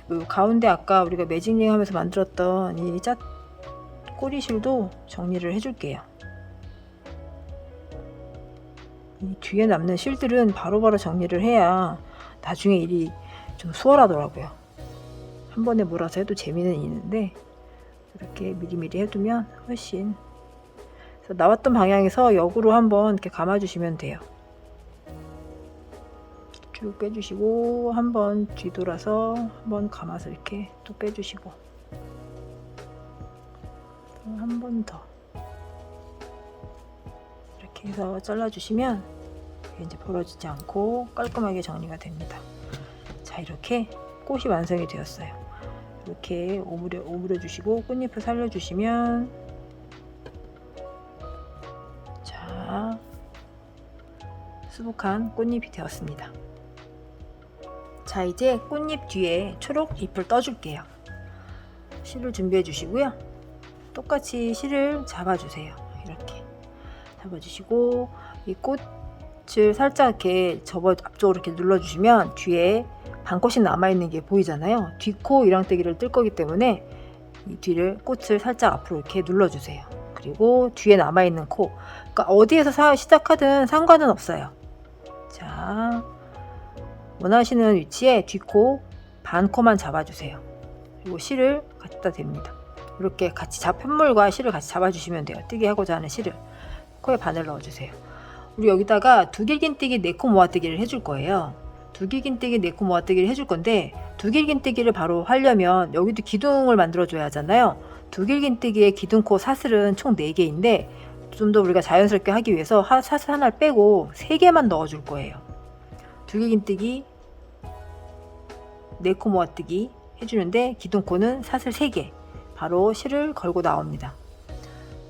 그리고 가운데 아까 우리가 매직링 하면서 만들었던 이 꼬리실도 정리를 해줄게요. 이 뒤에 남는 실들은 바로바로 정리를 해야 나중에 일이 좀 수월하더라고요. 한 번에 몰아서 해도 재미는 있는데 이렇게 미리미리 해두면 훨씬. 그래서 나왔던 방향에서 역으로 한번 이렇게 감아주시면 돼요. 쭉 빼주시고 한번 뒤돌아서 한번 감아서 이렇게 또 빼주시고 한 번 더 이렇게 해서 잘라주시면 이제 벌어지지 않고 깔끔하게 정리가 됩니다. 자, 이렇게 꽃이 완성이 되었어요. 이렇게 오므려 주시고 꽃잎을 살려주시면, 자, 수북한 꽃잎이 되었습니다. 자, 이제 꽃잎 뒤에 초록 잎을 떠줄게요. 실을 준비해 주시고요. 똑같이 실을 잡아주세요. 이렇게 잡아주시고 이 꽃을 살짝 이렇게 앞쪽으로 이렇게 눌러주시면 뒤에 반꽃이 남아있는 게 보이잖아요. 뒷코 이랑떼기를 뜰 거기 때문에 이 뒤를 꽃을 살짝 앞으로 이렇게 눌러주세요. 그리고 뒤에 남아있는 코, 그러니까 어디에서 시작하든 상관은 없어요. 자, 원하시는 위치에 뒷코 반코만 잡아주세요. 그리고 실을 갖다 댑니다. 이렇게 같이 편물과 실을 같이 잡아주시면 돼요. 뜨기 하고자 하는 실을 코에 반을 넣어주세요. 우리 여기다가 두길긴뜨기 4코 모아뜨기를 해줄 거예요. 두길긴뜨기 4코 모아뜨기를 해줄 건데, 두길긴뜨기를 바로 하려면 여기도 기둥을 만들어 줘야 하잖아요. 두길긴뜨기의 기둥코 사슬은 총 4개인데 좀 더 우리가 자연스럽게 하기 위해서 사슬 하나를 빼고 3개만 넣어 줄 거예요. 두길긴뜨기 4코 모아뜨기 해주는데 기둥코는 사슬 3개, 바로 실을 걸고 나옵니다.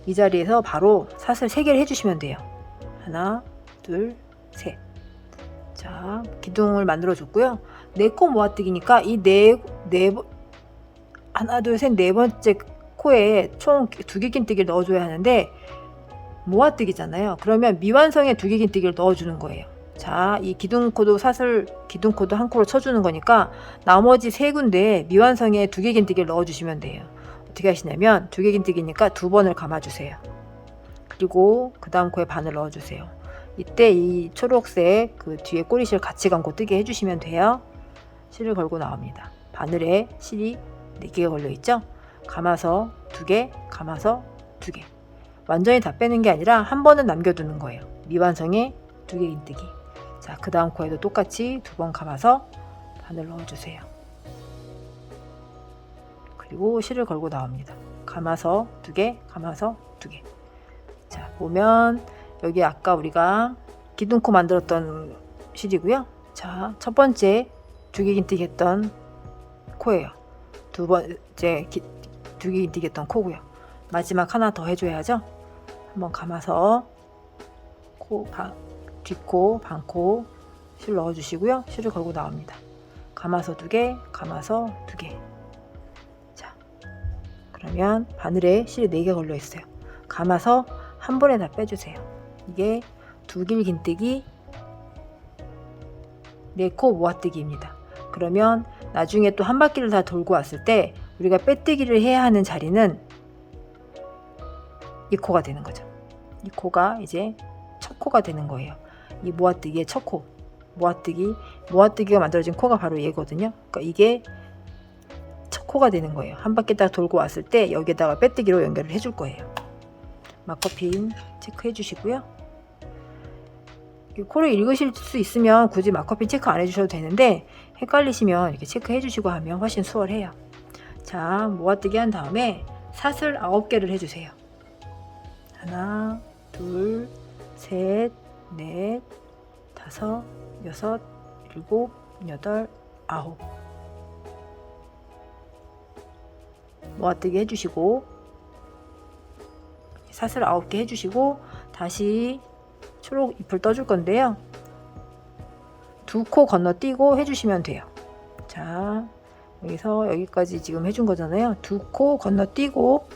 이 자리에서 바로 사슬 3개를 해주시면 돼요. 하나, 둘, 셋. 자, 기둥을 만들어 줬고요. 4코 모아뜨기니까 이 하나, 둘, 셋, 4번째 코에 총 두길긴뜨기를 넣어줘야 하는데 모아뜨기잖아요. 그러면 미완성의 두길긴뜨기를 넣어주는 거예요. 자, 이 기둥코도 기둥코도 한 코로 쳐주는 거니까 나머지 3군데 미완성의 두길긴뜨기를 넣어주시면 돼요. 어떻게 하시냐면 두길긴뜨기니까 2번을 감아주세요. 그리고 그 다음 코에 반을 넣어주세요. 이때 이 초록색 그 뒤에 꼬리실 같이 감고 뜨게 해주시면 돼요. 실을 걸고 나옵니다. 바늘에 실이 4개가 걸려있죠? 감아서 2개, 감아서 2개. 완전히 다 빼는 게 아니라 한 번은 남겨두는 거예요. 미완성의 두길긴뜨기. 자, 그 다음 코에도 똑같이 2번 감아서 바늘 넣어주세요. 그리고 실을 걸고 나옵니다. 감아서 2개, 감아서 2개. 자, 보면 여기 아까 우리가 기둥코 만들었던 실이고요. 자, 첫 번째 두길긴뜨기 했던 코예요. 두 번째 두길긴뜨기 했던 코고요. 마지막 하나 더 해줘야죠. 한번 감아서 뒷코, 반코 실 넣어주시고요. 실을 걸고 나옵니다. 감아서 2개, 감아서 2개. 자, 그러면 바늘에 실이 4개 걸려 있어요. 감아서 한 번에 다 빼주세요. 이게 두길긴뜨기 4코 모아뜨기입니다. 그러면 나중에 또 한 바퀴를 다 돌고 왔을 때 우리가 빼뜨기를 해야 하는 자리는 이 코가 되는 거죠. 이 코가 이제 첫 코가 되는 거예요. 이 모아뜨기의 첫 코. 모아뜨기가 만들어진 코가 바로 얘거든요. 그러니까 이게 첫 코가 되는 거예요. 한 바퀴 딱 돌고 왔을 때 여기에다가 빼뜨기로 연결을 해줄 거예요. 마커핀 체크해 주시고요. 코를 읽으실 수 있으면 굳이 마커핀 체크 안 해주셔도 되는데 헷갈리시면 이렇게 체크해 주시고 하면 훨씬 수월해요. 자, 모아뜨기 한 다음에 사슬 9개를 해주세요. 하나, 둘, 셋, 넷, 다섯, 여섯, 일곱, 여덟, 아홉. 모아뜨기 해주시고 사슬 9개 해주시고 다시 초록 잎을 떠줄 건데요. 2코 건너뛰고 해주시면 돼요. 자, 여기서 여기까지 지금 해준 거잖아요. 2코 건너뛰고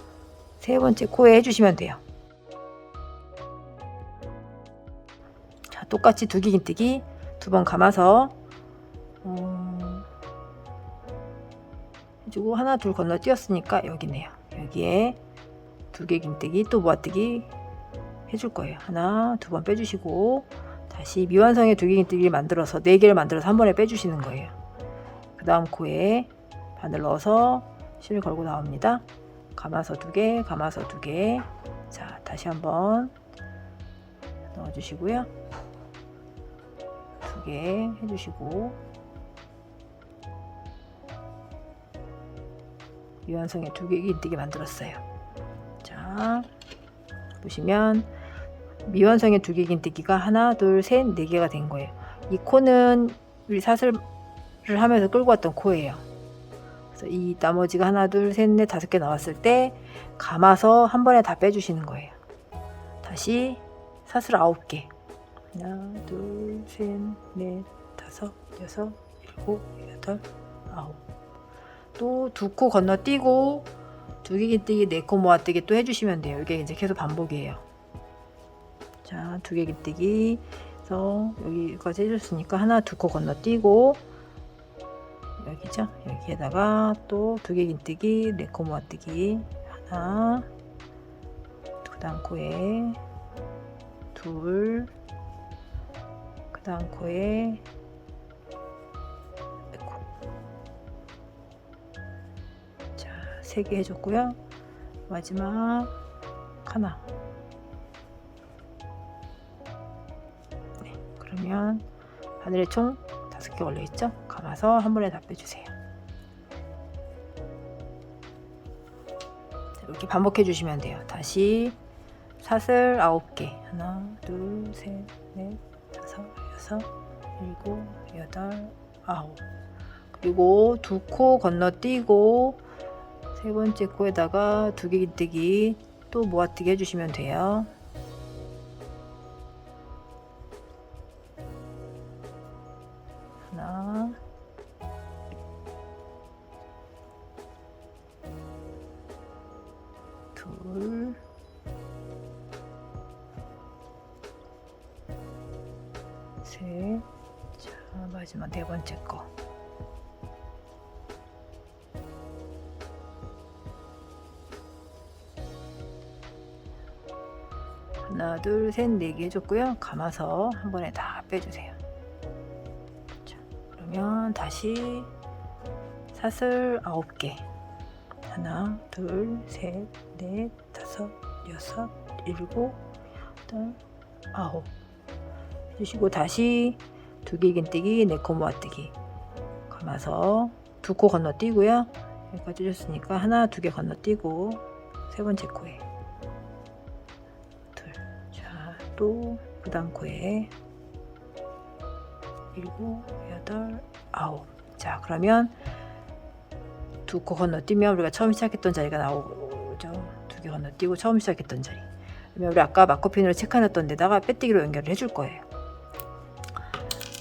세 번째 코에 해주시면 돼요. 자, 똑같이 두기긴뜨기 2번 감아서 해주고 하나 둘 건너뛰었으니까 여기네요. 여기에 2개 긴뜨기 또 모아뜨기 해줄 거예요. 하나 2번 빼주시고 다시 미완성의 2개 긴뜨기를 만들어서 4개를 만들어서 한 번에 빼주시는 거예요. 그 다음 코에 바늘 넣어서 실을 걸고 나옵니다. 감아서 2개 감아서 2개. 자, 다시 한번 넣어주시고요. 2개 해주시고 미완성의 2개 긴뜨기 만들었어요. 자, 보시면 미완성의 2개 긴뜨기가 하나 둘 셋 4개가 된 거예요. 이 코는 우리 사슬을 하면서 끌고 왔던 코예요. 그래서 이 나머지가 하나 둘 셋 넷 5개 나왔을 때 감아서 한 번에 다 빼주시는 거예요. 다시 사슬 9개 하나 둘 셋 넷 5 6 7 8 9 또 2코 건너뛰고 2개 긴뜨기 4코 모아뜨기 또 해주시면 돼요. 이게 이제 계속 반복이에요. 자, 2개 긴뜨기 그래서 여기까지 해줬으니까 하나 2코 건너뛰고 여기죠. 여기에다가 또 2개 긴뜨기 4코 모아뜨기 하나 그 다음 코에 둘 그 다음 코에 자, 3개 해줬고요. 마지막 하나. 네, 그러면 바늘에 총 5개 걸려있죠? 감아서 한 번에 다 빼주세요. 이렇게 반복해 주시면 돼요. 다시 사슬 9개 하나 둘 셋 넷 5 6 7 8 9 그리고 2코 건너뛰고 세 번째 코에다가 2개 긴뜨기 또 모아뜨기 해주시면 돼요. 하나 둘 셋. 자, 마지막 4번째 거 하나 둘 셋 4개 해줬고요. 감아서 한 번에 다 빼주세요. 자, 그러면 다시 사슬 9개 하나 둘 셋 넷 5 6 7 8 9 해주시고 다시 2개 긴뜨기 4코 모아뜨기 감아서 2코 건너뛰고요. 여기까지 해줬으니까 하나 2개 건너뛰고 세 번째 코에 둘. 자, 또 그 다음 코에 7 8 9. 자, 그러면 2코 건너뛰면 우리가 처음 시작했던 자리가 나오죠. 2개 건너뛰고 처음 시작했던 자리. 그러면 우리 아까 마커핀으로 체크해놨던 데다가 빼뜨기로 연결을 해줄 거예요.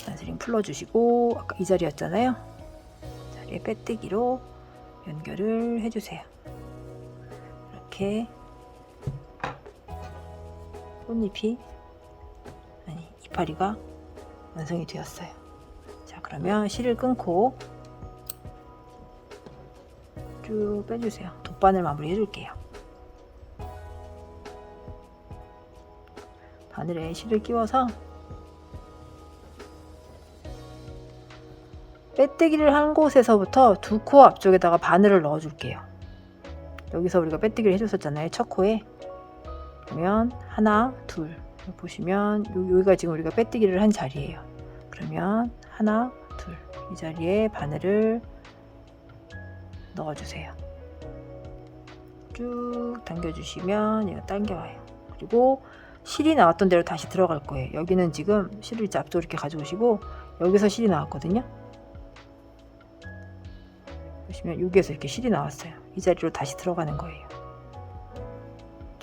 단스링 풀어주시고 아까 이 자리였잖아요. 자리에 빼뜨기로 연결을 해주세요. 이렇게 꽃잎이 아니 이파리가 완성이 되었어요. 자, 그러면 실을 끊고 쭉 빼주세요. 돗바늘 마무리 해줄게요. 바늘에 실을 끼워서 빼뜨기를 한 곳에서부터 2코 앞쪽에다가 바늘을 넣어 줄게요. 여기서 우리가 빼뜨기를 해줬었잖아요. 첫 코에. 그러면 하나 둘 보시면 여기가 지금 우리가 빼뜨기를 한 자리예요. 그러면 하나 둘 이 자리에 바늘을 넣어주세요. 쭉 당겨주시면 얘가 당겨와요. 그리고 실이 나왔던 대로 다시 들어갈 거예요. 여기는 지금 실을 이제 앞쪽으로 이렇게 가져오시고 여기서 실이 나왔거든요. 보시면 여기에서 이렇게 실이 나왔어요. 이 자리로 다시 들어가는 거예요.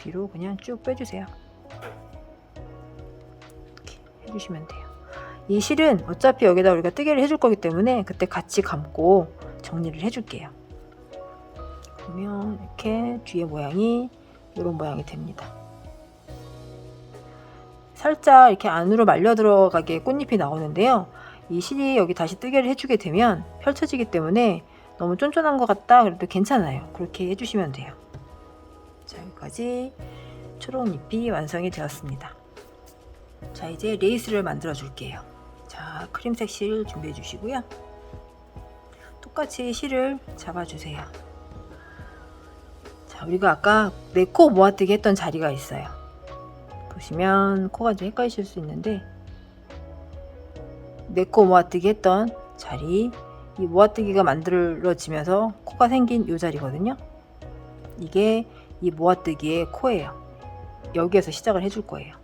뒤로 그냥 쭉 빼주세요. 이렇게 해주시면 돼요. 이 실은 어차피 여기다 우리가 뜨개를 해줄 거기 때문에 그때 같이 감고 정리를 해줄게요. 그러면 이렇게 뒤에 모양이 이런 모양이 됩니다. 살짝 이렇게 안으로 말려 들어가게 꽃잎이 나오는데요. 이 실이 여기 다시 뜨개를 해주게 되면 펼쳐지기 때문에 너무 쫀쫀한 것 같다 그래도 괜찮아요. 그렇게 해주시면 돼요. 자, 여기까지 초록잎이 완성이 되었습니다. 자, 이제 레이스를 만들어 줄게요. 자, 크림색 실 준비해 주시고요. 똑같이 실을 잡아 주세요. 자, 우리가 아까 내 코 모아뜨기 했던 자리가 있어요. 보시면 코가 좀 헷갈리실 수 있는데 내 코 모아뜨기 했던 자리, 이 모아뜨기가 만들어지면서 코가 생긴 이 자리거든요. 이게 이 모아뜨기의 코예요. 여기에서 시작을 해줄 거예요.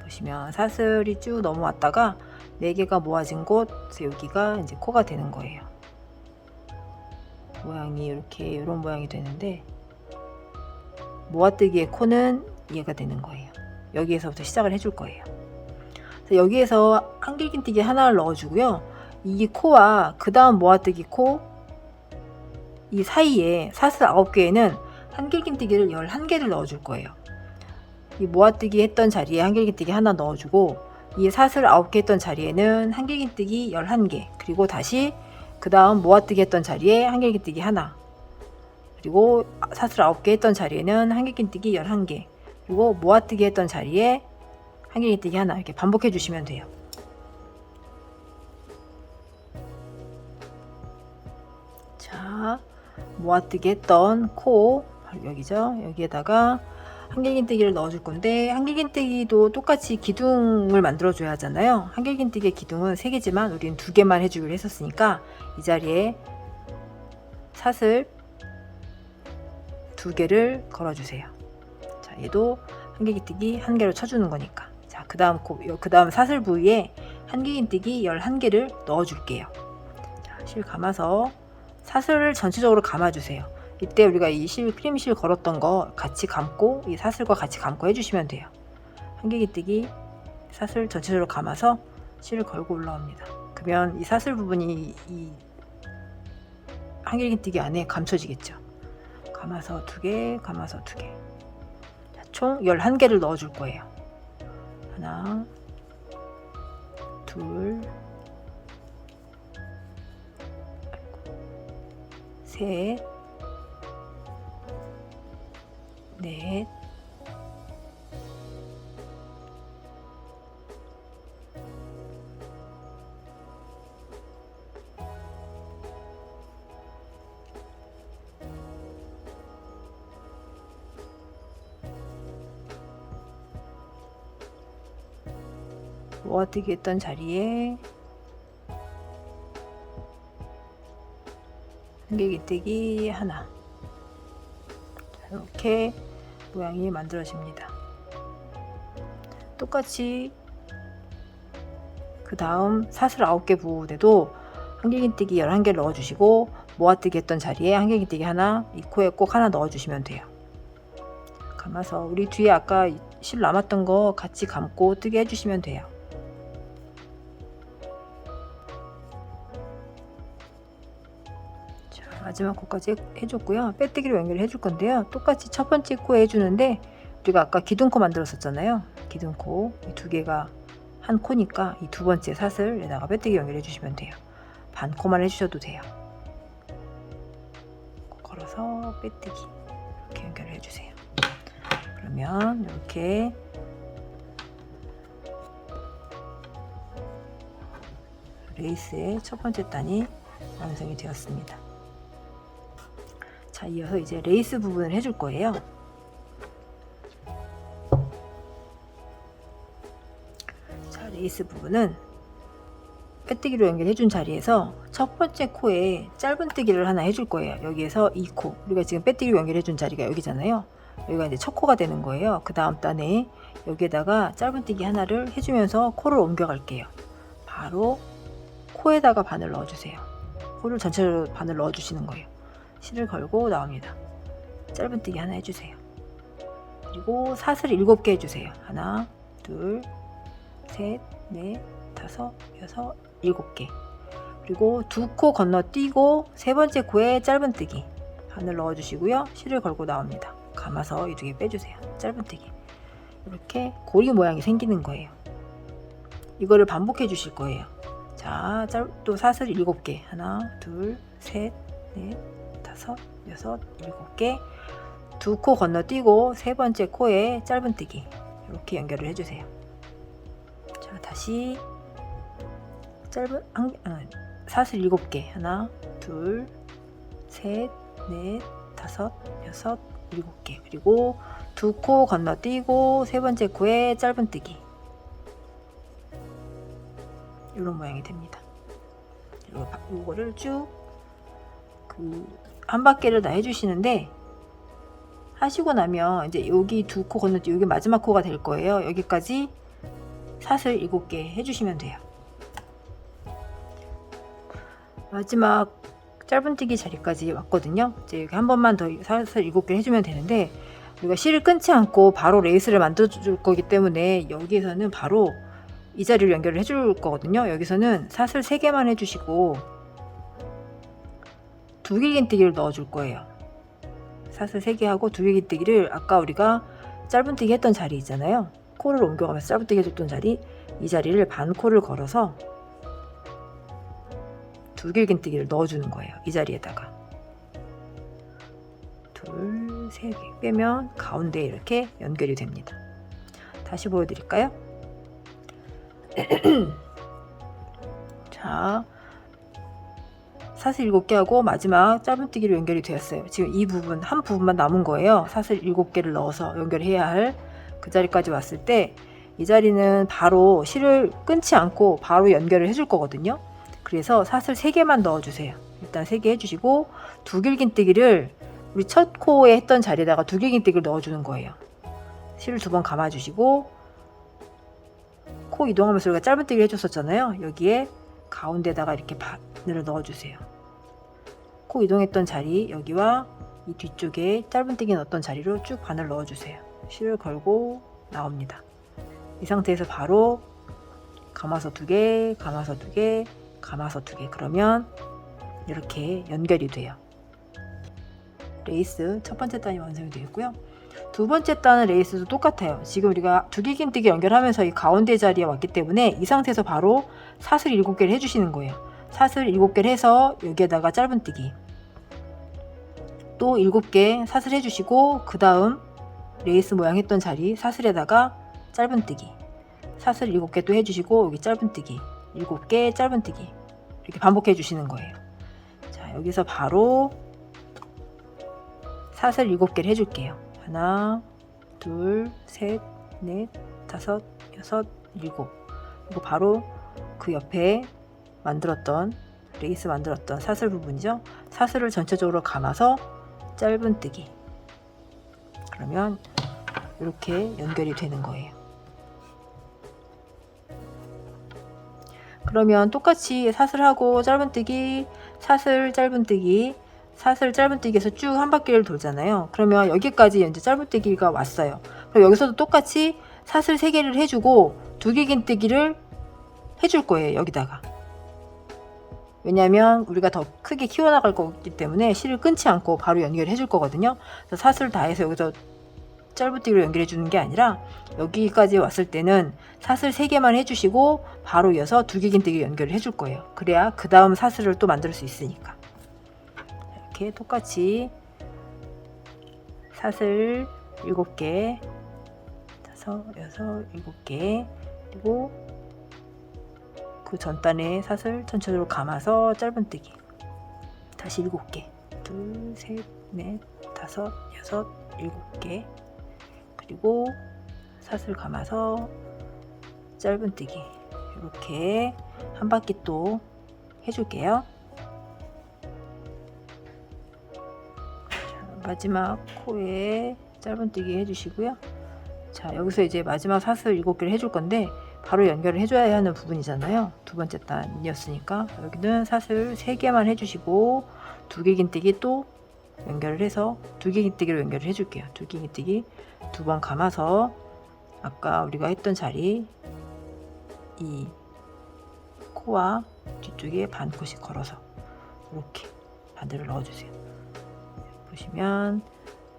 보시면 사슬이 쭉 넘어왔다가 4개가 모아진 곳, 여기가 이제 코가 되는 거예요. 모양이 이렇게 이런 모양이 되는데 모아뜨기의 코는 얘가 되는 거예요. 여기에서부터 시작을 해줄 거예요. 그래서 여기에서 한길긴뜨기 하나를 넣어주고요. 이 코와 그 다음 모아뜨기 코, 이 사이에 사슬 9개에는 한길긴뜨기를 11개를 넣어줄 거예요. 이 모아뜨기 했던 자리에 한길긴뜨기 하나 넣어주고 이 사슬 9개 했던 자리에는 한길긴뜨기 11개, 그리고 다시 그 다음 모아뜨기 했던 자리에 한길긴뜨기 하나, 그리고 사슬 9개 했던 자리에는 한길긴뜨기 11개, 그리고 모아뜨기 했던 자리에 한길긴뜨기 하나, 이렇게 반복해 주시면 돼요. 자, 모아뜨기 했던 코, 바로 여기죠. 여기에다가 한길긴뜨기를 넣어줄 건데 한길긴뜨기도 똑같이 기둥을 만들어줘야 하잖아요. 한길긴뜨기의 기둥은 3개지만 우리는 2개만 해주기로 했었으니까 이 자리에 사슬 2개를 걸어주세요. 자, 얘도 한길긴뜨기 1개로 쳐주는 거니까. 자, 그 다음 사슬 부위에 한길긴뜨기 11개를 넣어줄게요. 자, 실 감아서 사슬을 전체적으로 감아주세요. 이때 우리가 이 크림실 걸었던 거 같이 감고 이 사슬과 같이 감고 해주시면 돼요. 한길긴뜨기 사슬 전체적으로 감아서 실을 걸고 올라옵니다. 그러면 이 사슬 부분이 이 한길긴뜨기 안에 감춰지겠죠. 감아서 2개, 감아서 2개. 자, 총 11개를 넣어줄 거예요. 하나, 둘, 셋, 넷, 모아뜨기 했던 자리에 한길긴뜨기 하나. 이렇게 모양이 만들어집니다. 똑같이 그 다음 사슬 9개 부분에도 한길긴뜨기 11개를 넣어주시고 모아뜨기 했던 자리에 한길긴뜨기 하나, 이 코에 꼭 하나 넣어주시면 돼요. 감아서 우리 뒤에 아까 실 남았던 거 같이 감고 뜨게 해주시면 돼요. 마지막 코까지 해줬고요. 빼뜨기로 연결을 해줄 건데요. 똑같이 첫 번째 코에 해주는데 우리가 아까 기둥코 만들었었잖아요. 기둥코 이 2개가 한 코니까 이 2번째 사슬에다가 빼뜨기 연결해 주시면 돼요. 반 코만 해주셔도 돼요. 걸어서 빼뜨기 이렇게 연결을 해주세요. 그러면 이렇게 레이스의 첫 번째 단이 완성이 되었습니다. 자, 이어서 이제 레이스 부분을 해줄 거예요. 자, 레이스 부분은 빼뜨기로 연결해준 자리에서 첫 번째 코에 짧은뜨기를 하나 해줄 거예요. 여기에서 이 코, 우리가 지금 빼뜨기로 연결해준 자리가 여기잖아요. 여기가 이제 첫 코가 되는 거예요. 그 다음 단에 여기에다가 짧은뜨기 하나를 해주면서 코를 옮겨갈게요. 바로 코에다가 바늘 넣어주세요. 코를 전체적으로 바늘 넣어주시는 거예요. 실을 걸고 나옵니다. 짧은뜨기 하나 해주세요. 그리고 사슬 7개 해주세요. 하나, 둘, 셋, 넷, 다섯, 여섯, 7개. 그리고 두 코 건너뛰고 세 번째 코에 짧은뜨기 바늘 넣어주시고요. 실을 걸고 나옵니다. 감아서 이 2개 빼주세요. 짧은뜨기. 이렇게 고리 모양이 생기는 거예요. 이거를 반복해 주실 거예요. 자, 또 사슬 7개. 하나, 둘, 셋, 넷, 다섯, 여섯, 7개. 두 코 건너뛰고 세 번째 코에 짧은뜨기. 이렇게 연결을 해주세요. 자, 다시 사슬 7개. 하나, 둘, 셋, 넷, 다섯, 여섯, 7개. 그리고 두 코 건너뛰고 세 번째 코에 짧은뜨기. 이런 모양이 됩니다. 이거를 쭉 한 바퀴를 다 해주시는데, 하시고 나면 이제 여기 두 코 건너뛰고 여기 마지막 코가 될 거예요. 여기까지 사슬 7개 해주시면 돼요. 마지막 짧은뜨기 자리까지 왔거든요. 이제 여기 한 번만 더 사슬 7개 해주면 되는데, 우리가 실을 끊지 않고 바로 레이스를 만들어 줄 거기 때문에 여기에서는 바로 이 자리를 연결을 해줄 거거든요. 여기서는 사슬 3개만 해주시고 두길긴뜨기를 넣어줄 거예요. 사슬 3개 하고 두길긴뜨기를 아까 우리가 짧은뜨기 했던 자리 있잖아요. 코를 옮겨가면서 짧은뜨기 해줬던 자리, 이 자리를 반코를 걸어서 두길긴뜨기를 넣어주는 거예요. 이 자리에다가 둘, 세 개 빼면 가운데에 이렇게 연결이 됩니다. 다시 보여드릴까요? 자, 사슬 7개 하고 마지막 짧은뜨기로 연결이 되었어요. 지금 이 부분, 한 부분만 남은 거예요. 사슬 7개를 넣어서 연결해야 할 그 자리까지 왔을 때, 이 자리는 바로 실을 끊지 않고 바로 연결을 해줄 거거든요. 그래서 사슬 3개만 넣어주세요. 일단 3개 해주시고 두길긴뜨기를 우리 첫 코에 했던 자리에다가 두길긴뜨기를 넣어주는 거예요. 실을 2번 감아주시고 코 이동하면서 우리가 짧은뜨기를 해줬었잖아요. 여기에 가운데다가 이렇게 바늘을 넣어주세요. 코 이동했던 자리, 여기와 이 뒤쪽에 짧은뜨기 넣었던 자리로 쭉 바늘 넣어주세요. 실을 걸고 나옵니다. 이 상태에서 바로 감아서 2개, 감아서 2개, 감아서 2개. 그러면 이렇게 연결이 돼요. 레이스 첫 번째 단이 완성이 되었고요. 두 번째 단은 레이스도 똑같아요. 지금 우리가 두길긴뜨기 연결하면서 이 가운데 자리에 왔기 때문에 이 상태에서 바로 사슬 7개를 해주시는 거예요. 사슬 7개를 해서 여기에다가 짧은뜨기 또 7개 사슬 해주시고, 그 다음 레이스 모양 했던 자리 사슬에다가 짧은뜨기 사슬 7개 또 해주시고, 여기 짧은뜨기 7개 짧은뜨기 이렇게 반복해 주시는 거예요. 자, 여기서 바로 사슬 7개를 해줄게요. 하나, 둘, 셋, 넷, 다섯, 여섯, 7. 이거 바로 그 옆에 만들었던 레이스 만들었던 사슬 부분이죠. 사슬을 전체적으로 감아서 짧은뜨기. 그러면 이렇게 연결이 되는 거예요. 그러면 똑같이 사슬하고 짧은뜨기, 사슬 짧은뜨기, 사슬 짧은뜨기에서 쭉 한 바퀴를 돌잖아요. 그러면 여기까지 이제 짧은뜨기가 왔어요. 그럼 여기서도 똑같이 사슬 3개를 해주고 두길긴뜨기를 해줄 거예요. 여기다가. 왜냐하면 우리가 더 크게 키워나갈 거기 때문에 실을 끊지 않고 바로 연결해 줄 거거든요. 그래서 사슬 다 해서 여기서 짧은뜨기로 연결해 주는 게 아니라 여기까지 왔을 때는 사슬 3개만 해주시고 바로 이어서 두길긴뜨기 연결을 해줄 거예요. 그래야 그 다음 사슬을 또 만들 수 있으니까. 이렇게 똑같이 사슬 7개, 5, 6, 7개, 그리고 그 전단에 사슬 전체적으로 감아서 짧은뜨기 다시 7개, 둘, 셋, 넷, 다섯, 여섯, 7개, 그리고 사슬 감아서 짧은뜨기 이렇게 한 바퀴 또 해줄게요. 자, 마지막 코에 짧은뜨기 해주시고요. 자, 여기서 이제 마지막 사슬 7개를 해줄 건데 바로 연결을 해줘야 하는 부분이잖아요. 두 번째 단이었으니까 여기는 사슬 3개만 해주시고 두길긴뜨기 또 연결을 해서 두개긴뜨기로 연결을 해줄게요. 두개긴뜨기 2번 감아서 아까 우리가 했던 자리 이 코와 뒤쪽에 반코씩 걸어서 이렇게 바늘을 넣어주세요. 보시면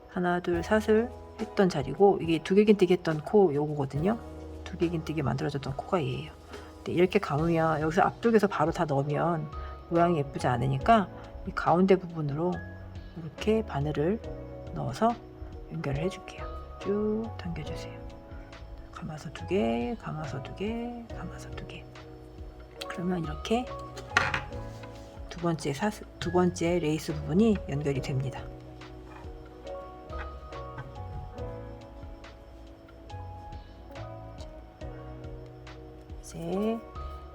하나 둘 셋을 했던 자리고, 이게 두개긴뜨기 했던 코 요거거든요. 두개긴뜨기 만들어졌던 코가 얘예요. 근데 이렇게 감으면 여기서 앞쪽에서 바로 다 넣으면 모양이 예쁘지 않으니까 이 가운데 부분으로 이렇게 바늘을 넣어서 연결을 해줄게요. 쭉 당겨주세요. 감아서 2개, 감아서 2개, 감아서 2개. 그러면 이렇게 두 번째 레이스 부분이 연결이 됩니다. 이제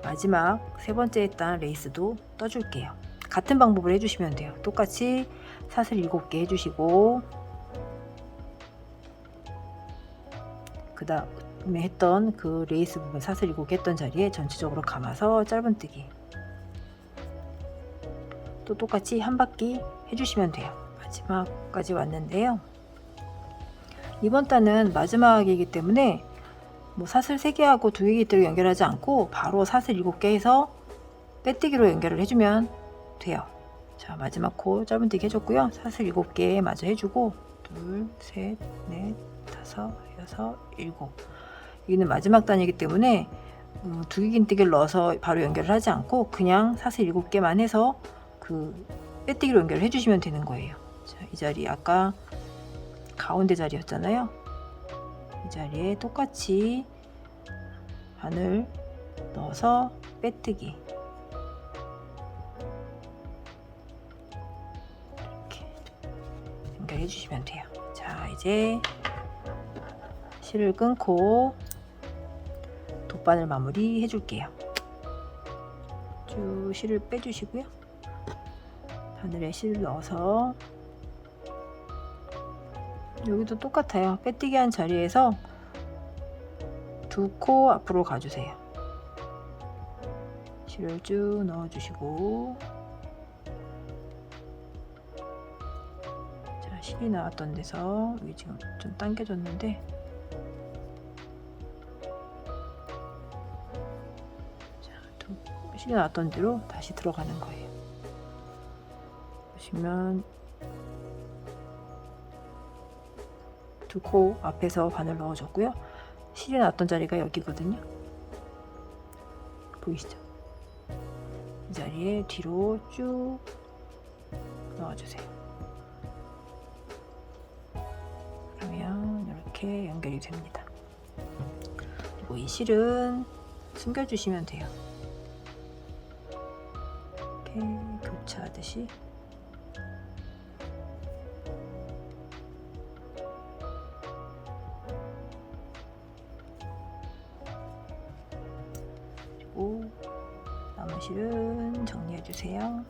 마지막 3번째 했던 레이스도 떠줄게요. 같은 방법을 해주시면 돼요. 똑같이 사슬 7개 해주시고, 그 다음에 했던 그 레이스 부분 사슬 7개 했던 자리에 전체적으로 감아서 짧은뜨기 또 똑같이 한 바퀴 해주시면 돼요. 마지막까지 왔는데요. 이번 단은 마지막이기 때문에 뭐 사슬 3개 하고 2개기뜨기로 연결하지 않고 바로 사슬 7개 해서 빼뜨기로 연결을 해주면 돼요. 자, 마지막 코 짧은뜨기 해줬고요. 사슬 7개 마저 해주고 2, 셋, 넷, 5, 6, 7. 여기는 마지막 단이기 때문에 2개긴뜨기를 넣어서 바로 연결을 하지 않고 그냥 사슬 7개만 해서 그 빼뜨기로 연결을 해주시면 되는 거예요. 자, 이 자리 아까 가운데 자리였잖아요. 이 자리에 똑같이 바늘 넣어서 빼뜨기 이렇게 연결해 주시면 돼요. 자, 이제 실을 끊고 돗바늘 마무리 해줄게요. 쭉 실을 빼주시고요. 바늘에 실을 넣어서 여기도 똑같아요. 빼뜨기 한 자리에서 2코 앞으로 가주세요. 실을 쭉 넣어주시고, 자, 실이 나왔던 데서 여기 지금 좀 당겨졌는데 자, 실이 나왔던 대로 다시 들어가는 거예요. 보시면 2코 앞에서 바늘 넣어줬고요. 실이 났던 자리가 여기거든요. 보이시죠? 이 자리에 뒤로 쭉 넣어주세요. 그러면 이렇게 연결이 됩니다. 그리고 이 실은 숨겨주시면 돼요. 이렇게 교차하듯이. 남은 실은 정리해 주세요.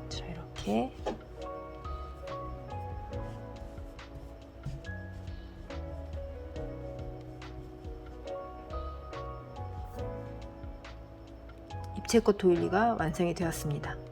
자, 이렇게 입체꽃 도일리가 완성이 되었습니다.